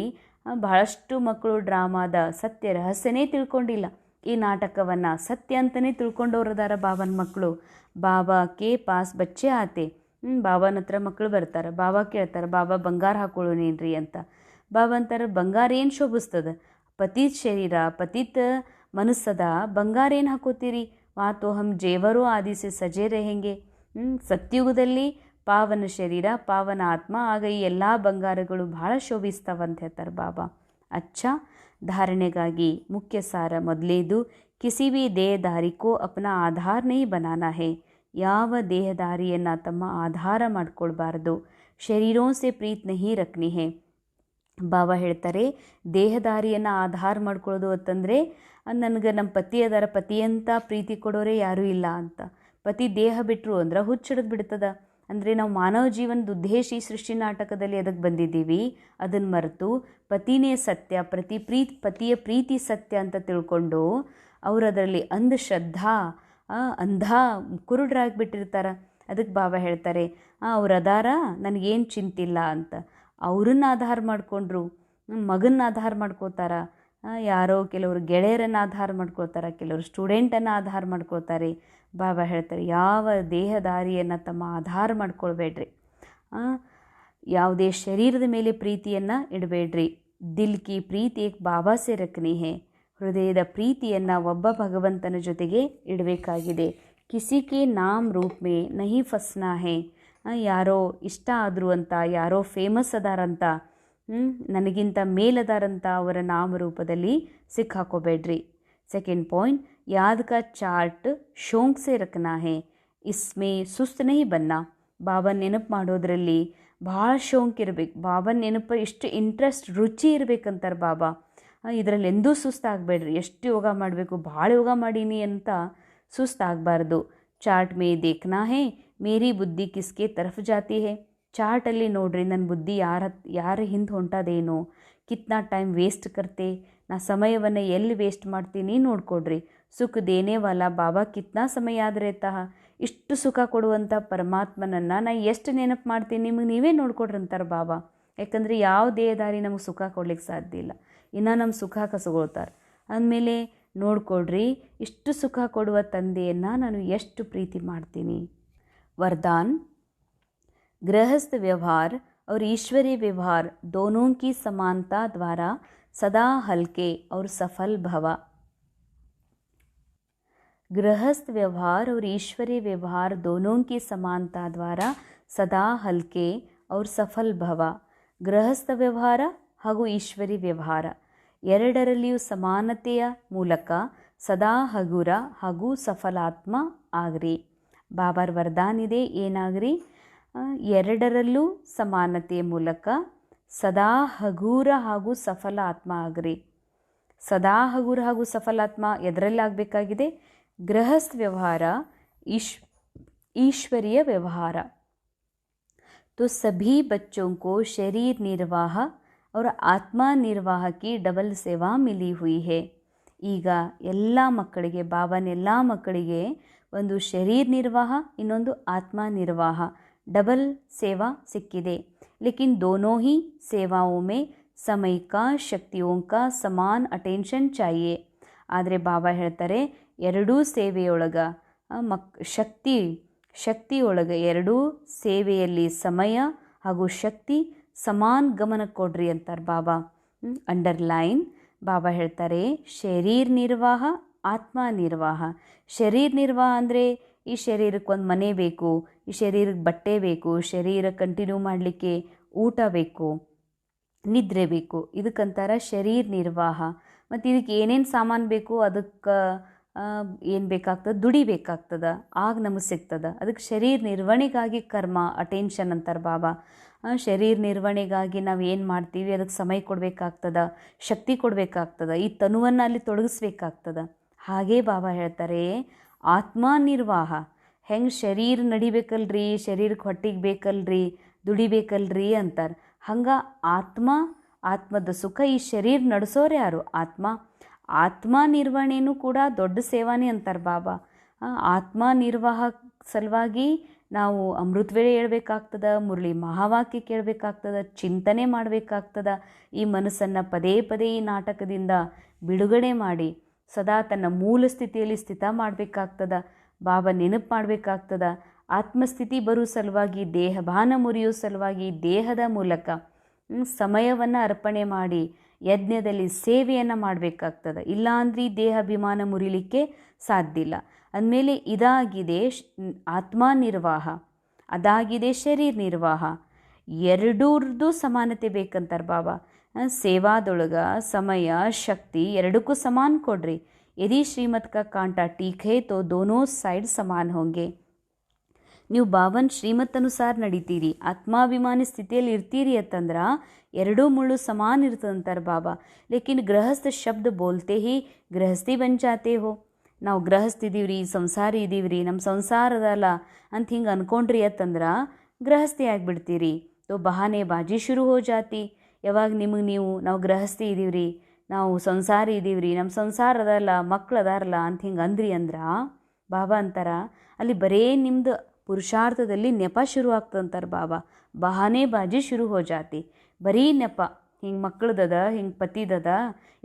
ಬಹಳಷ್ಟು ಮಕ್ಕಳು ಡ್ರಾಮಾದ ಸತ್ಯ ರಹಸ್ಯನೇ ತಿಳ್ಕೊಂಡಿಲ್ಲ. ಈ ನಾಟಕವನ್ನು ಸತ್ಯ ಅಂತಲೇ ತಿಳ್ಕೊಂಡವ್ರದಾರ ಬಾಬನ ಮಕ್ಕಳು. ಬಾಬಾ ಕೆ ಪಾಸ್ ಬಚ್ಚೆ ಆತೆ, ಬಾಬಾನ ಹತ್ರ ಮಕ್ಕಳು ಬರ್ತಾರೆ. ಬಾಬಾ ಕೇಳ್ತಾರೆ, ಬಾಬಾ ಬಂಗಾರ ಹಾಕೊಳ್ಳೋನೇನ್ರಿ ಅಂತ. ಬಾಬಾ ಅಂತಾರೆ, ಬಂಗಾರ ಏನು ಶೋಭಿಸ್ತದ? ಪತಿತ್ ಶರೀರ ಪತಿತ್ ಮನಸ್ಸದ, ಬಂಗಾರ ಏನು ಹಾಕೋತೀರಿ? ವಾತೋ ಹಮ್ ಜೇವರೋ ಆದಿ ಸೆ ಸಜೆ रहेंगे. ಸತ್ಯುಗದಲ್ಲಿ ಪಾವನ ಶರೀರ ಪಾವನ ಆತ್ಮ, ಆಗ ಈ ಎಲ್ಲ ಬಂಗಾರಗಳು ಭಾಳ ಶೋಭಿಸ್ತಾವಂತ ಹೇಳ್ತಾರೆ ಬಾಬಾ. ಅಚ್ಚಾ, ಧಾರಣೆಗಾಗಿ ಮುಖ್ಯ ಸಾರ ಮೊದಲೇದು, ಕಿಸಿ ಭಿ ದೇಹಧಾರಿಕೋ ಅಪನಾ ಆಧಾರ ನಹೀ ಬನಾನಾ ಹೇ. ಯಾವ ದೇಹಧಾರಿಯನ್ನು ತಮ್ಮ ಆಧಾರ ಮಾಡ್ಕೊಳ್ಬಾರ್ದು. ಶರೀರೋ ಸೆ ಪ್ರೀತ್ ನಹೀ ರಖ್ನಿ ಹೇ. ಬಾಬಾ ಹೇಳ್ತಾರೆ, ದೇಹಧಾರಿಯನ್ನು ಆಧಾರ ಮಾಡ್ಕೊಳ್ಳೋದು ಅಂತಂದರೆ ನನಗೆ ನಮ್ಮ ಪತಿ ಅದರ ಪತಿಯಂತ ಪ್ರೀತಿ ಕೊಡೋರೇ ಯಾರೂ ಇಲ್ಲ ಅಂತ. ಪತಿ ದೇಹ ಬಿಟ್ಟರು ಅಂದ್ರೆ ಹುಚ್ಚಿಡಿದು ಬಿಡ್ತದ. ಅಂದರೆ ನಾವು ಮಾನವ ಜೀವನದ ಉದ್ದೇಶ ಈ ಸೃಷ್ಟಿ ನಾಟಕದಲ್ಲಿ ಅದಕ್ಕೆ ಬಂದಿದ್ದೀವಿ, ಅದನ್ನು ಮರೆತು ಪತಿನೇ ಸತ್ಯ, ಪತಿಯ ಪ್ರೀತಿ ಸತ್ಯ ಅಂತ ತಿಳ್ಕೊಂಡು ಅವರು ಅದರಲ್ಲಿ ಅಂಧಶ್ರದ್ಧಾ ಕುರುಡ್ರಾಗಿಬಿಟ್ಟಿರ್ತಾರೆ. ಅದಕ್ಕೆ ಬಾಬಾ ಹೇಳ್ತಾರೆ, ಅವ್ರು ಅದಾರ, ನನಗೇನು ಚಿಂತಿಲ್ಲ ಅಂತ. ಅವ್ರನ್ನ ಆಧಾರ ಮಾಡಿಕೊಂಡ್ರು, ಮಗನ್ನ ಆಧಾರ ಮಾಡ್ಕೋತಾರ, ಯಾರೋ ಕೆಲವರು ಗೆಳೆಯರನ್ನು ಆಧಾರ ಮಾಡ್ಕೊಳ್ತಾರೆ, ಕೆಲವರು ಸ್ಟೂಡೆಂಟನ್ನು ಆಧಾರ ಮಾಡ್ಕೊಳ್ತಾರೆ. ಬಾಬಾ ಹೇಳ್ತಾರೆ, ಯಾವ ದೇಹದಾರಿಯನ್ನು ತಮ್ಮ ಆಧಾರ ಮಾಡ್ಕೊಳ್ಬೇಡ್ರಿ. ಯಾವುದೇ ಶರೀರದ ಮೇಲೆ ಪ್ರೀತಿಯನ್ನು ಇಡಬೇಡ್ರಿ. ದಿಲ್ ಕಿ ಪ್ರೀತಿ ಏಕ್ ಬಾಬಾ ಸೆ ರಖನಿ ಹೇ. ಹೃದಯದ ಪ್ರೀತಿಯನ್ನು ಒಬ್ಬ ಭಗವಂತನ ಜೊತೆಗೆ ಇಡಬೇಕಾಗಿದೆ. ಕಿಸಿ ಕೆ ನಾಮ್ ರೂಪ್ ಮೇ ನಹಿ ಫಸ್ನಾ ಹೇ. ಯಾರೋ ಇಷ್ಟ ಆದರು ಅಂತ, ಯಾರೋ ಫೇಮಸ್ ಅದಾರಂತ, ನನಗಿಂತ ಮೇಲದಾರಂತ ಅವರ ನಾಮರೂಪದಲ್ಲಿ ಸಿಕ್ಕಾಕೋಬೇಡ್ರಿ. ಸೆಕೆಂಡ್ ಪಾಯಿಂಟ್, ಯಾದ್ ಕಾ ಚಾರ್ಟ್ ಶೋಂಕ್ ಸೆ ರಖನಾ ಹೇ, ಇಸ್ಮೇ ಸುಸ್ತ್ ನಹಿ ಬನ್ನ. ಬಾಬನ ನೆನಪು ಮಾಡೋದ್ರಲ್ಲಿ ಭಾಳ ಶೋಂಕ್ ಇರಬೇಕು. ಬಾಬನ ನೆನಪು ಎಷ್ಟು ಇಂಟ್ರೆಸ್ಟ್, ರುಚಿ ಇರಬೇಕಂತಾರೆ ಬಾಬಾ. ಇದರಲ್ಲಿ ಎಂದೂ ಸುಸ್ತಾಗಬೇಡ್ರಿ. ಎಷ್ಟು ಯೋಗ ಮಾಡಬೇಕು, ಭಾಳ ಯೋಗ ಮಾಡೀನಿ ಅಂತ ಸುಸ್ತಾಗಬಾರ್ದು. ಚಾರ್ಟ್ ಮೇ ದೇಖ್ನಾ ಹೇ ಮೇರಿ ಬುದ್ಧಿ ಕಿಸ್ಕೆ ತರಫ್ ಜಾತಿ ಹೇ. ಚಾರ್ಟಲ್ಲಿ ನೋಡ್ರಿ, ನನ್ನ ಬುದ್ಧಿ ಯಾರ ಹಿಂದೆ ಹೊಂಟದೇನೋ, ಕಿತ್ನಾ ಟೈಮ್ ವೇಸ್ಟ್ ಕರ್ತೆ, ನಾ ಸಮಯವನ್ನು ಎಲ್ಲಿ ವೇಸ್ಟ್ ಮಾಡ್ತೀನಿ ನೋಡ್ಕೊಡ್ರಿ. ಸುಖ ದೇನೆ ವಾಲ ಬಾಬಾ ಕಿತ್ನಾ ಸಮಯ ಆದರೆ ಇಷ್ಟು ಸುಖ ಕೊಡುವಂಥ ಪರಮಾತ್ಮನನ್ನು ನಾ ಎಷ್ಟು ನೆನಪು ಮಾಡ್ತೀನಿ, ನಿಮಗೆ ನೀವೇ ನೋಡ್ಕೊಡ್ರಿ ಅಂತಾರೆ ಬಾಬಾ. ಯಾಕಂದರೆ ಯಾವ ದೇಹದಾರಿ ನಮಗೆ ಸುಖ ಕೊಡ್ಲಿಕ್ಕೆ ಸಾಧ್ಯ ಇಲ್ಲ, ಇನ್ನು ನಮ್ಮ ಸುಖ ಕಸಗೊಳ್ತಾರೆ. ಅಂದಮೇಲೆ ನೋಡ್ಕೊಡ್ರಿ, ಇಷ್ಟು ಸುಖ ಕೊಡುವ ತಂದೆಯನ್ನು ನಾನು ಎಷ್ಟು ಪ್ರೀತಿ ಮಾಡ್ತೀನಿ. वरदान, गृहस्थ व्यवहार और ईश्वरीय व्यवहार दोनों की समानता द्वारा सदा हल्के और सफल भव. गृहस्थ व्यवहार और ईश्वरीय व्यवहार दोनों की समानता द्वारा सदा हल्के और सफल भव. ಗೃಹಸ್ಥ ವ್ಯವಹಾರ ಹಾಗೂ ಈಶ್ವರಿ ವ್ಯವಹಾರ ಎರಡರಲ್ಲಿಯೂ ಸಮಾನತೆಯ ಮೂಲಕ ಸದಾ ಹಗುರ ಹಾಗೂ ಸಫಲಾತ್ಮ ಆಗ್ರಿ. ಬಾಬಾರ ವರದಾನ ಇದೆ, ಏನಾಗ್ರಿ? ಎರಡರಲ್ಲೂ ಸಮಾನತೆಯ ಮೂಲಕ ಸದಾ ಹಗೂರ ಹಾಗೂ ಸಫಲ ಆತ್ಮ ಆಗ್ರಿ. ಸದಾ ಹಗೂರ ಹಾಗೂ ಸಫಲಾತ್ಮ ಎದರಲ್ಲಿ ಆಗಬೇಕಾಗಿದೆ? ಗೃಹಸ್ಥ ವ್ಯವಹಾರ, ईश्वरीय व्यवहार. तो सभी बच्चों को शरीर निर्वाह और आत्मा निर्वाह की डबल सेवा मिली हुई है. ಈಗ ಎಲ್ಲ ಮಕ್ಕಳಿಗೆ, ಬಾಬಾನ ಎಲ್ಲ ಮಕ್ಕಳಿಗೆ ಒಂದು ಶರೀರ ನಿರ್ವಾಹ, ಇನ್ನೊಂದು ಆತ್ಮ ನಿರ್ವಾಹ, डबल सेवा सिक्किದೆ. लेकिन दोनों ही सेवाओं में समय का, शक्तियों का समान अटेंशन चाहिए. ಆದರೆ ಬಾಬಾ ಹೇಳ್ತಾರೆ, ಎರಡೂ ಸೇವೆಯೊಳಗೆ ಶಕ್ತಿಯೊಳಗೆ ಎರಡೂ ಸೇವೆಯಲ್ಲಿ ಸಮಯ ಹಾಗೂ ಶಕ್ತಿ ಸಮಾನ ಗಮನ ಕೊಡ್ರಿ ಅಂತಾರೆ ಬಾಬಾ. ಅಂಡರ್ಲೈನ್, ಬಾಬಾ ಹೇಳ್ತಾರೆ, ಶರೀರ ನಿರ್ವಾಹ, ಆತ್ಮ ನಿರ್ವಾಹ. ಶರೀರ ನಿರ್ವಾಹ ಅಂದರೆ ಈ ಶರೀರಕ್ಕೆ ಒಂದು ಮನೆ ಬೇಕು, ಈ ಶರೀರಕ್ಕೆ ಬಟ್ಟೆ ಬೇಕು, ಶರೀರ ಕಂಟಿನ್ಯೂ ಮಾಡಲಿಕ್ಕೆ ಊಟ ಬೇಕು, ನಿದ್ರೆ ಬೇಕು, ಇದಕ್ಕಂತಾರ ಶರೀರ ನಿರ್ವಾಹ. ಮತ್ತು ಇದಕ್ಕೆ ಏನೇನು ಸಾಮಾನು ಬೇಕು, ಅದಕ್ಕೆ ಏನು ಬೇಕಾಗ್ತದೆ, ದುಡಿಬೇಕಾಗ್ತದೆ, ಆಗ ನಮಗೆ ಸಿಗ್ತದೆ. ಅದಕ್ಕೆ ಶರೀರ ನಿರ್ವಹಣೆಗಾಗಿ ಕರ್ಮ, ಅಟೆನ್ಷನ್ ಅಂತಾರೆ ಬಾಬಾ. ಶರೀರ ನಿರ್ವಹಣೆಗಾಗಿ ನಾವು ಏನು ಮಾಡ್ತೀವಿ, ಅದಕ್ಕೆ ಸಮಯ ಕೊಡಬೇಕಾಗ್ತದೆ, ಶಕ್ತಿ ಕೊಡಬೇಕಾಗ್ತದೆ, ಈ ತನುವನ್ನು ಅಲ್ಲಿ ತೊಡಗಿಸ್ಬೇಕಾಗ್ತದೆ. ಹಾಗೇ ಬಾಬಾ ಹೇಳ್ತಾರೆ, ಆತ್ಮ ನಿರ್ವಾಹ. ಹೆಂಗೆ ಶರೀರ ನಡಿಬೇಕಲ್ರಿ, ಶರೀರಕ್ಕೆ ಹೊಟ್ಟಿಗೆ ಬೇಕಲ್ರಿ, ದುಡಿಬೇಕಲ್ರಿ ಅಂತಾರೆ. ಹಂಗೆ ಆತ್ಮದ ಸುಖ ಈ ಶರೀರ ನಡೆಸೋರು ಯಾರು? ಆತ್ಮ ನಿರ್ವಹಣೆಯೂ ಕೂಡ ದೊಡ್ಡ ಸೇವಾನೇ ಅಂತಾರೆ ಬಾಬಾ. ಆತ್ಮ ನಿರ್ವಾಹ ಸಲುವಾಗಿ ನಾವು ಅಮೃತ ವೇಳೆ ಹೇಳ್ಬೇಕಾಗ್ತದೆ, ಮುರಳಿ ಮಹಾವಾಕ್ಯ ಕೇಳಬೇಕಾಗ್ತದೆ, ಚಿಂತನೆ ಮಾಡಬೇಕಾಗ್ತದೆ. ಈ ಮನಸ್ಸನ್ನು ಪದೇ ಪದೇ ಈ ನಾಟಕದಿಂದ ಬಿಡುಗಡೆ ಮಾಡಿ ಸದಾ ತನ್ನ ಮೂಲ ಸ್ಥಿತಿಯಲ್ಲಿ ಸ್ಥಿತ ಮಾಡಬೇಕಾಗ್ತದ. ಬಾಬಾ ನೆನಪು ಮಾಡಬೇಕಾಗ್ತದ. ಆತ್ಮಸ್ಥಿತಿ ಬರೋ ಸಲುವಾಗಿ, ದೇಹ ಭಾನ ಮುರಿಯೋ ಸಲುವಾಗಿ ದೇಹದ ಮೂಲಕ ಸಮಯವನ್ನು ಅರ್ಪಣೆ ಮಾಡಿ ಯಜ್ಞದಲ್ಲಿ ಸೇವೆಯನ್ನು ಮಾಡಬೇಕಾಗ್ತದೆ. ಇಲ್ಲಾಂದ್ರೆ ಈ ದೇಹಾಭಿಮಾನ ಮುರಿಲಿಕ್ಕೆ ಸಾಧ್ಯ ಇಲ್ಲ. ಅಂದಮೇಲೆ ಇದಾಗಿದೆ ಆತ್ಮ ನಿರ್ವಾಹ, ಅದಾಗಿದೆ ಶರೀರ ನಿರ್ವಾಹ. ಎರಡೂರ್ದು ಸಮಾನತೆ ಬೇಕಂತಾರೆ ಬಾಬಾ. ಸೇವಾದೊಳಗೆ ಸಮಯ ಶಕ್ತಿ ಎರಡಕ್ಕೂ ಸಮಾನ ಕೊಡ್ರಿ. ಯದಿ ಶ್ರೀಮತ್ ಕಾ ಕಾಂಟಾ ಟೀಕ್ ಹೇ ತೋ ದೋನೋ ಸೈಡ್ ಸಮಾನ ಹೋಂಗೆ. ನೀವು ಬಾಬನ್ ಶ್ರೀಮತ್ ಅನುಸಾರ ನಡೀತೀರಿ, ಆತ್ಮಾಭಿಮಾನಿ ಸ್ಥಿತಿಯಲ್ಲಿ ಇರ್ತೀರಿ ಅಂತಂದ್ರೆ ಎರಡೂ ಮುಳ್ಳು ಸಮಾನ ಇರ್ತದಂತಾರೆ ಬಾಬಾ. ಲೇಕಿನ್ ಗೃಹಸ್ಥ ಶಬ್ದ ಬೋಲ್ತೆ ಹಿ ಗೃಹಸ್ಥಿ ಬನ್ ಜಾತೆ ಹೋ. ನಾವು ಗೃಹಸ್ಥ ಇದೀವ್ರಿ, ಸಂಸಾರಿ ಇದೀವ್ರಿ, ನಮ್ಮ ಸಂಸಾರದಲ್ಲ ಅಂತ ಹಿಂಗೆ ಅನ್ಕೊಂಡ್ರಿ ಅಂತಂದ್ರೆ ಗೃಹಸ್ಥಿ ಆಗಿಬಿಡ್ತೀರಿ. ತೋ ಬಹಾನೆ ಬಾಜಿ ಶುರು ಹೋ ಜಾತಿ. ಯಾವಾಗ ನಿಮಗೆ ನಾವು ಗೃಹಸ್ಥಿ ಇದೀವ್ರಿ, ನಾವು ಸಂಸಾರಿ ಇದೀವ್ರಿ, ನಮ್ಮ ಸಂಸಾರ ಅದಲ್ಲ, ಮಕ್ಳು ಅದಾರಲ್ಲ ಅಂತ ಹಿಂಗೆ ಅಂದ್ರಿ ಅಂದ್ರೆ ಬಾಬಾ ಅಂತಾರ ಅಲ್ಲಿ ಬರೇ ನಿಮ್ದು ಪುರುಷಾರ್ಥದಲ್ಲಿ ನೆಪ ಶುರು ಆಗ್ತದಂತಾರೆ ಬಾಬಾ. ಬಹಾನೆ ಬಾಜಿ ಶುರು ಹೋ ಜಾತಿ. ಬರೀ ನೆಪ, ಹಿಂಗೆ ಮಕ್ಕಳದದ, ಹಿಂಗೆ ಪತಿದದ,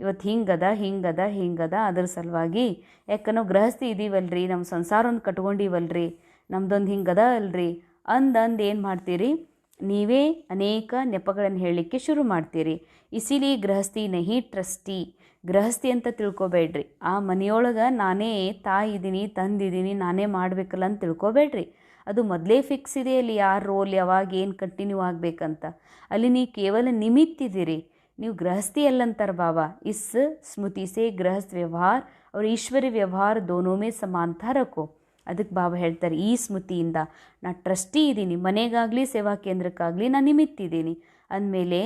ಇವತ್ತು ಹಿಂಗದ ಅದ್ರ ಸಲುವಾಗಿ ಯಾಕೆ ನಾವು ಗೃಹಸ್ಥಿ ಇದೀವಲ್ರಿ, ನಮ್ಮ ಸಂಸಾರ ಒಂದು ಕಟ್ಕೊಂಡಿವಲ್ರಿ, ನಮ್ದೊಂದು ಹಿಂಗದ ಅಲ್ರಿ ಅಂದಂದು ಏನು ಮಾಡ್ತೀರಿ, ನೀವೇ ಅನೇಕ ನೆಪಗಳನ್ನು ಹೇಳಲಿಕ್ಕೆ ಶುರು ಮಾಡ್ತೀರಿ. ಇಸಿಲಿ ಗೃಹಸ್ಥಿ ನಹಿ ಟ್ರಸ್ಟಿ. ಗೃಹಸ್ಥಿ ಅಂತ ತಿಳ್ಕೊಬೇಡ್ರಿ. ಆ ಮನೆಯೊಳಗೆ ನಾನೇ ತಾಯಿ ಇದ್ದೀನಿ, ತಂದಿದ್ದೀನಿ, ನಾನೇ ಮಾಡಬೇಕಲ್ಲ ಅಂತ ತಿಳ್ಕೊಬೇಡ್ರಿ. ಅದು ಮೊದಲೇ ಫಿಕ್ಸ್ ಇದೆ ಅಲ್ಲಿ ಯಾರ ರೋಲ್ ಯಾವಾಗ ಏನು ಕಂಟಿನ್ಯೂ ಆಗಬೇಕಂತ. ಅಲ್ಲಿ ನೀವು ಕೇವಲ ನಿಮಿತ್ತಿದ್ದೀರಿ, ನೀವು ಗೃಹಸ್ಥಿ ಅಲ್ಲಂತಾರೆ ಬಾಬಾ. ಇಸ್ ಸ್ಮೃತಿ ಸೇ ಗೃಹಸ್ಥ ವ್ಯವಹಾರ ಅವ್ರ ಈಶ್ವರಿ ವ್ಯವಹಾರ ದೋನೋಮೇ ಸಮಾನತಾ ರಖೋ. ಅದಕ್ಕೆ ಬಾಬಾ ಹೇಳ್ತಾರೆ, ಈ ಸ್ಮೃತಿಯಿಂದ ನಾ ಟ್ರಸ್ಟಿ ಇದ್ದೀನಿ, ಮನೆಗಾಗಲಿ ಸೇವಾ ಕೇಂದ್ರಕ್ಕಾಗಲಿ ನಾನು ನಿಮಿತ್ತಿದ್ದೀನಿ ಅಂದಮೇಲೆ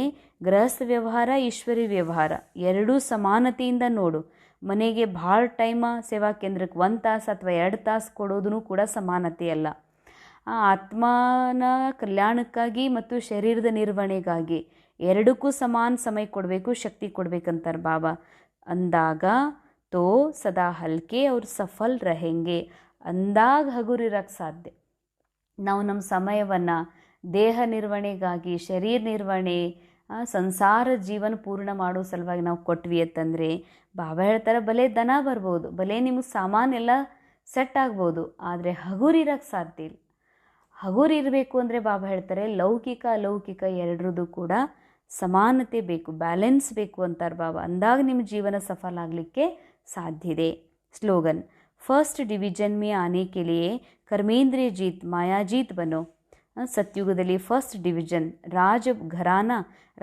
ಗೃಹಸ್ಥ ವ್ಯವಹಾರ ಈಶ್ವರಿ ವ್ಯವಹಾರ ಎರಡೂ ಸಮಾನತೆಯಿಂದ ನೋಡು. ಮನೆಗೆ ಭಾಳ ಟೈಮ ಸೇವಾ ಕೇಂದ್ರಕ್ಕೆ 1 ತಾಸು ಅಥವಾ 2 ತಾಸು ಕೊಡೋದೂ ಕೂಡ ಸಮಾನತೆ ಅಲ್ಲ. ಆತ್ಮನ ಕಲ್ಯಾಣಕ್ಕಾಗಿ ಮತ್ತು ಶರೀರದ ನಿರ್ವಹಣೆಗಾಗಿ ಎರಡಕ್ಕೂ ಸಮಾನ ಸಮಯ ಕೊಡಬೇಕು, ಶಕ್ತಿ ಕೊಡಬೇಕಂತಾರೆ ಬಾಬಾ. ಅಂದಾಗ ತೋ ಸದಾ ಹಲ್ಕೆ ಅವ್ರು ಸಫಲ್ रहेंगे. ಅಂದಾಗ ಹಗುರಿರಕ್ಕೆ ಸಾಧ್ಯ. ನಾವು ನಮ್ಮ ಸಮಯವನ್ನು ದೇಹ ನಿರ್ವಹಣೆಗಾಗಿ, ಶರೀರ ನಿರ್ವಹಣೆ, ಸಂಸಾರ ಜೀವನ ಪೂರ್ಣ ಮಾಡೋ ಸಲುವಾಗಿ ನಾವು ಕೊಟ್ವಿ ಅಂತಂದರೆ ಬಾಬಾ ಹೇಳ್ತಾರೆ, ಭಲೆ ದನ ಬರ್ಬೋದು, ಭಲೆ ನಿಮಗೆ ಸಾಮಾನೆಲ್ಲ ಸೆಟ್ ಆಗ್ಬೋದು, ಆದರೆ ಹಗುರಿರಕ್ಕೆ ಸಾಧ್ಯ ಇಲ್ಲ. ಹಗುರಿರಬೇಕು ಅಂದರೆ ಬಾಬಾ ಹೇಳ್ತಾರೆ, ಲೌಕಿಕ ಅಲೌಕಿಕ ಎರಡರದ್ದು ಕೂಡ ಸಮಾನತೆ ಬೇಕು, ಬ್ಯಾಲೆನ್ಸ್ ಬೇಕು ಅಂತಾರೆ ಬಾಬಾ. ಅಂದಾಗ ನಿಮ್ಮ ಜೀವನ ಸಫಲ ಆಗಲಿಕ್ಕೆ ಸಾಧ್ಯ ಇದೆ. ಸ್ಲೋಗನ್, ಫಸ್ಟ್ ಡಿವಿಜನ್ ಮೇ ಆನೆ ಕೆ ಲಿಯೇ ಕರ್ಮೇಂದ್ರಿಯ ಜೀತ್ ಮಾಯಾ ಜೀತ್ ಬನೋ. ಸತ್ಯುಗದಲ್ಲಿ ಫಸ್ಟ್ ಡಿವಿಜನ್, ರಾಜ ಘರಾನ,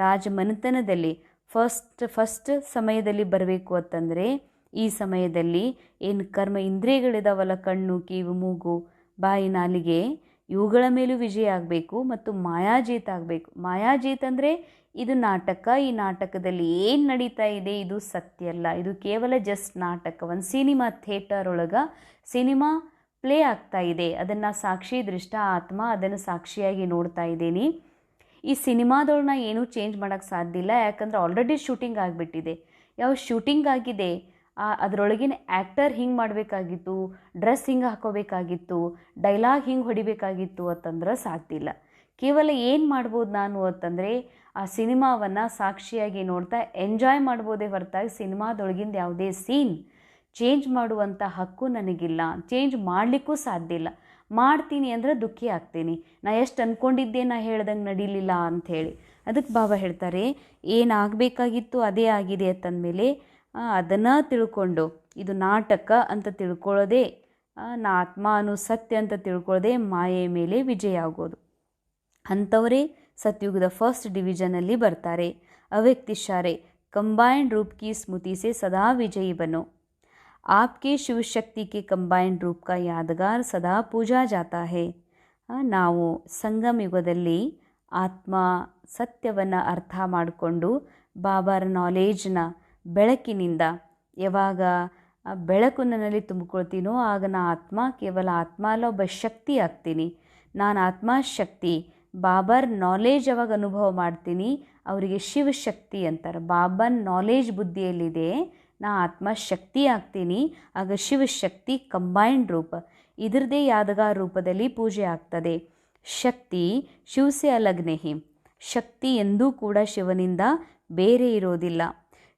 ರಾಜ ಮನೆತನದಲ್ಲಿ ಫಸ್ಟ್ ಸಮಯದಲ್ಲಿ ಬರಬೇಕು ಅಂತಂದರೆ ಈ ಸಮಯದಲ್ಲಿ ಏನು ಕರ್ಮ ಇಂದ್ರಿಯಗಳಿದಾವಲ್ಲ, ಕಣ್ಣು ಕಿವಿ ಮೂಗು ಬಾಯಿ ನಾಲಿಗೆ, ಇವುಗಳ ಮೇಲೂ ವಿಜಯ ಆಗಬೇಕು ಮತ್ತು ಮಾಯಾಜೀತ್ ಆಗಬೇಕು. ಮಾಯಾಜೀತ್ ಅಂದರೆ ಇದು ನಾಟಕ, ಈ ನಾಟಕದಲ್ಲಿ ಏನು ನಡೀತಾ ಇದೆ ಇದು ಸತ್ಯ ಅಲ್ಲ, ಇದು ಕೇವಲ ಜಸ್ಟ್ ನಾಟಕ. ಒಂದು ಸಿನಿಮಾ ಥಿಯೇಟರ್ ಒಳಗೆ ಸಿನಿಮಾ ಪ್ಲೇ ಆಗ್ತಾ ಇದೆ, ಅದನ್ನು ಸಾಕ್ಷಿ ದೃಷ್ಟ ಆತ್ಮ ಅದನ್ನು ಸಾಕ್ಷಿಯಾಗಿ ನೋಡ್ತಾ ಇದ್ದೀನಿ. ಈ ಸಿನಿಮಾದೊಳನ್ನ ಏನೂ ಚೇಂಜ್ ಮಾಡೋಕ್ಕೆ ಸಾಧ್ಯ ಇಲ್ಲ, ಯಾಕಂದರೆ ಆಲ್ರೆಡಿ ಶೂಟಿಂಗ್ ಆಗಿಬಿಟ್ಟಿದೆ. ಯಾವ ಶೂಟಿಂಗ್ ಆಗಿದೆ ಅದರೊಳಗಿನ ಆ್ಯಕ್ಟರ್ ಹಿಂಗೆ ಮಾಡಬೇಕಾಗಿತ್ತು, ಡ್ರೆಸ್ ಹಿಂಗೆ ಹಾಕೋಬೇಕಾಗಿತ್ತು, ಡೈಲಾಗ್ ಹಿಂಗೆ ಹೊಡಿಬೇಕಾಗಿತ್ತು ಅಂತಂದ್ರೆ ಸಾಧ್ಯ ಇಲ್ಲ. ಕೇವಲ ಏನು ಮಾಡ್ಬೋದು ನಾನು ಅಂತಂದರೆ ಆ ಸಿನಿಮಾವನ್ನು ಸಾಕ್ಷಿಯಾಗಿ ನೋಡ್ತಾ ಎಂಜಾಯ್ ಮಾಡ್ಬೋದೇ ಹೊರತಾಗಿ ಸಿನಿಮಾದೊಳಗಿಂದ ಯಾವುದೇ ಸೀನ್ ಚೇಂಜ್ ಮಾಡುವಂಥ ಹಕ್ಕು ನನಗಿಲ್ಲ, ಚೇಂಜ್ ಮಾಡಲಿಕ್ಕೂ ಸಾಧ್ಯ ಇಲ್ಲ. ಮಾಡ್ತೀನಿ ಅಂದರೆ ದುಃಖಿ ಆಗ್ತೀನಿ, ನಾ ಎಷ್ಟು ಅಂದ್ಕೊಂಡಿದ್ದೆ ನಾ ಹೇಳ್ದಂಗೆ ನಡೀಲಿಲ್ಲ ಅಂಥೇಳಿ. ಅದಕ್ಕೆ ಬಾಬಾ ಹೇಳ್ತಾರೆ, ಏನಾಗಬೇಕಾಗಿತ್ತು ಅದೇ ಆಗಿದೆ ಅಂತಂದಮೇಲೆ ಅದನ್ನು ತಿಳ್ಕೊಂಡು ಇದು ನಾಟಕ ಅಂತ ತಿಳ್ಕೊಳ್ಳೋದೇ, ನಾ ಆತ್ಮ ಅನ್ನೋ ಸತ್ಯ ಅಂತ ತಿಳ್ಕೊಳ್ಳೋದೇ ಮಾಯೆ ಮೇಲೆ ವಿಜಯ ಆಗೋದು. ಅಂಥವರೇ ಸತ್ಯುಗದ ಫಸ್ಟ್ ಡಿವಿಷನಲ್ಲಿ ಬರ್ತಾರೆ. ಅವ್ಯಕ್ತಿಶಾರೆ ಕಂಬೈನ್ಡ್ रूप की स्मृति से सदा विजयी बनो. आपके शिव शक्ति के कंबाइंड रूप का यादगार सदा पूजा जाता है. ನಾವು ಸಂಗಮ ಯುಗದಲ್ಲಿ ಆತ್ಮ ಸತ್ಯವನ್ನು ಅರ್ಥ ಮಾಡಿಕೊಂಡು ಬಾಬಾರ ನಾಲೇಜ್ನ ಬೆಳಕಿನಿಂದ ಯಾವಾಗ ಬೆಳಕು ನನ್ನಲ್ಲಿ ತುಂಬಿಕೊಳ್ತೀನೋ ಆಗ ನಾ ಆತ್ಮ ಕೇವಲ ಆತ್ಮ ಅಲ್ಲ, ಒಬ್ಬ ಶಕ್ತಿ ಆಗ್ತೀನಿ. ನಾನು ಆತ್ಮ ಶಕ್ತಿ. ಬಾಬಾರ್ ನಾಲೇಜ್ ಯಾವಾಗ ಅನುಭವ ಮಾಡ್ತೀನಿ ಅವರಿಗೆ ಶಿವಶಕ್ತಿ ಅಂತಾರೆ. ಬಾಬಾನ ನಾಲೇಜ್ ಬುದ್ಧಿಯಲ್ಲಿದೆ, ನಾ ಆತ್ಮ ಶಕ್ತಿ ಆಗ್ತೀನಿ, ಆಗ ಶಿವಶಕ್ತಿ ಕಂಬೈನ್ಡ್ ರೂಪ ಇದರದೇ ಯಾದಗಾರ ರೂಪದಲ್ಲಿ ಪೂಜೆ ಆಗ್ತದೆ. ಶಕ್ತಿ ಶಿವಸೆ ಅಲಗ್ ನಹಿ. ಶಕ್ತಿ ಎಂದೂ ಕೂಡ ಶಿವನಿಂದ ಬೇರೆ ಇರೋದಿಲ್ಲ.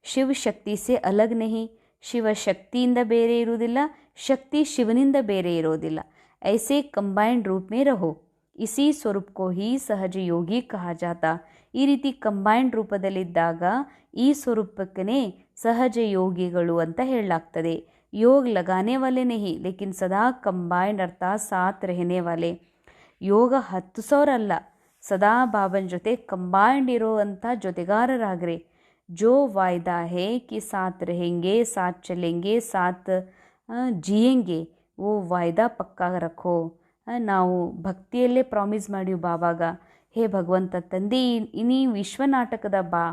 ಶಿವ ಶಕ್ತಿ ಸೆ ಅಲಗ್ ನಹಿ. ಶಿವ ಶಕ್ತಿಯಿಂದ ಬೇರೆ ಇರುವುದಿಲ್ಲ, ಶಕ್ತಿ ಶಿವನಿಂದ ಬೇರೆ ಇರೋದಿಲ್ಲ. ಐಸೆ ಕಂಬೈನ್ಡ್ ರೂಪ್ ಮೇ ರಹೋ, ಇಸಿ ಸ್ವರೂಪ್ ಕೋ ಹಿ ಸಹಜ ಯೋಗಿ ಕಹಾ ಜಾತಾ. ಈ ರೀತಿ ಕಂಬೈನ್ಡ್ ರೂಪದಲ್ಲಿದ್ದಾಗ ಈ ಸ್ವರೂಪಕ್ಕೇ ಸಹಜ ಯೋಗಿಗಳು ಅಂತ ಹೇಳಲಾಗ್ತದೆ. ಯೋಗ ಲಗಾನೆ ವಾಲೆ ನಹಿ ಲೇಕಿನ್ ಸದಾ ಕಂಬೈನ್ಡ್ ಅರ್ಥಾತ್ ಸಾಥ್ ರಹನೆ ವಾಲೆ. ಯೋಗ 10,000 ಅಲ್ಲ, ಸದಾ ಬಾಬನ ಜೊತೆ ಕಂಬೈನ್ಡ್ ಇರೋವಂಥ ಜೊತೆಗಾರರಾಗ್ರಿ. ಜೋ ವಾಯ್ದಾ ಹೇ ಕಿ ಸಾಥ್ रहेंगे, ಸಾಥ್ ಚಲೆಂಗೆ, ಸಾಥ್ ಜಿಯೆಂಗೆ, ಓ ವಾಯ್ದಾ ಪಕ್ಕಾ ರಖೋ. ನಾವು ಭಕ್ತಿಯಲ್ಲೇ ಪ್ರಾಮಿಸ್ ಮಾಡಿವು ಬಾಬಾಗ, ಹೇ ಭಗವಂತ ತಂದೆ, ನೀ ವಿಶ್ವನಾಟಕದ ಬಾ,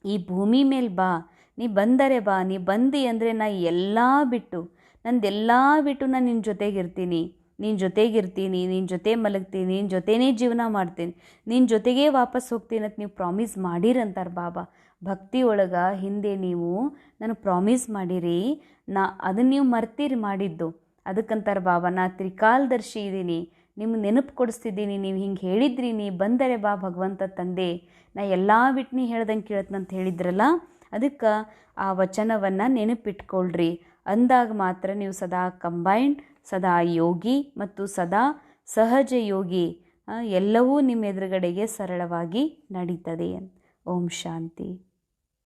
ಈ ಭೂಮಿ ಮೇಲೆ ಬಾ, ನೀ ಬಂದರೆ ಬಾ, ನೀ ಬಂದಿ ಅಂದರೆ ನಾ ಎಲ್ಲ ಬಿಟ್ಟು, ನಂದೆಲ್ಲ ಬಿಟ್ಟು ನಾನು ನಿನ್ನ ಜೊತೆಗಿರ್ತೀನಿ, ನಿನ್ನ ಜೊತೆ ಮಲಗ್ತೀನಿ, ನಿನ್ನ ಜೊತೆನೇ ಜೀವನ ಮಾಡ್ತೀನಿ, ನಿನ್ನ ಜೊತೆಗೇ ವಾಪಸ್ ಹೋಗ್ತೀನಿ ಅಂತ ನೀವು ಪ್ರಾಮಿಸ್ ಮಾಡಿರಂತಾರೆ ಬಾಬಾ. ಭಕ್ತಿ ಒಳಗೆ ಹಿಂದೆ ನೀವು ನನಗೆ ಪ್ರಾಮಿಸ್ ಮಾಡಿರಿ, ಅದನ್ನು ನೀವು ಮರ್ತೀರಿ ಮಾಡಿದ್ದು. ಅದಕ್ಕಂತಾರೆ ಬಾಬಾ, ನಾ ತ್ರಿಕಾಲದರ್ಶಿ ಇದ್ದೀನಿ, ನಿಮ್ಗೆ ನೆನಪು ಕೊಡಿಸ್ತಿದ್ದೀನಿ, ನೀವು ಹಿಂಗೆ ಹೇಳಿದ್ರಿ, ನೀ ಬಂದರೆ ಬಾ ಭಗವಂತ ತಂದೆ, ನಾ ಎಲ್ಲ ಬಿಟ್ಟು ನೀ ಹೇಳ್ದಂಗೆ ಕೇಳತ್ನಂತ ಹೇಳಿದ್ರಲ್ಲ, ಅದಕ್ಕೆ ಆ ವಚನವನ್ನು ನೆನಪಿಟ್ಕೊಳ್ರಿ. ಅಂದಾಗ ಮಾತ್ರ ನೀವು ಸದಾ ಕಂಬೈನ್ಡ್, ಸದಾ ಯೋಗಿ ಮತ್ತು ಸದಾ ಸಹಜ ಯೋಗಿ, ಎಲ್ಲವೂ ನಿಮ್ಮ ಎದುರುಗಡೆಗೆ ಸರಳವಾಗಿ ನಡೀತದೆ. ಓಂ ಶಾಂತಿ.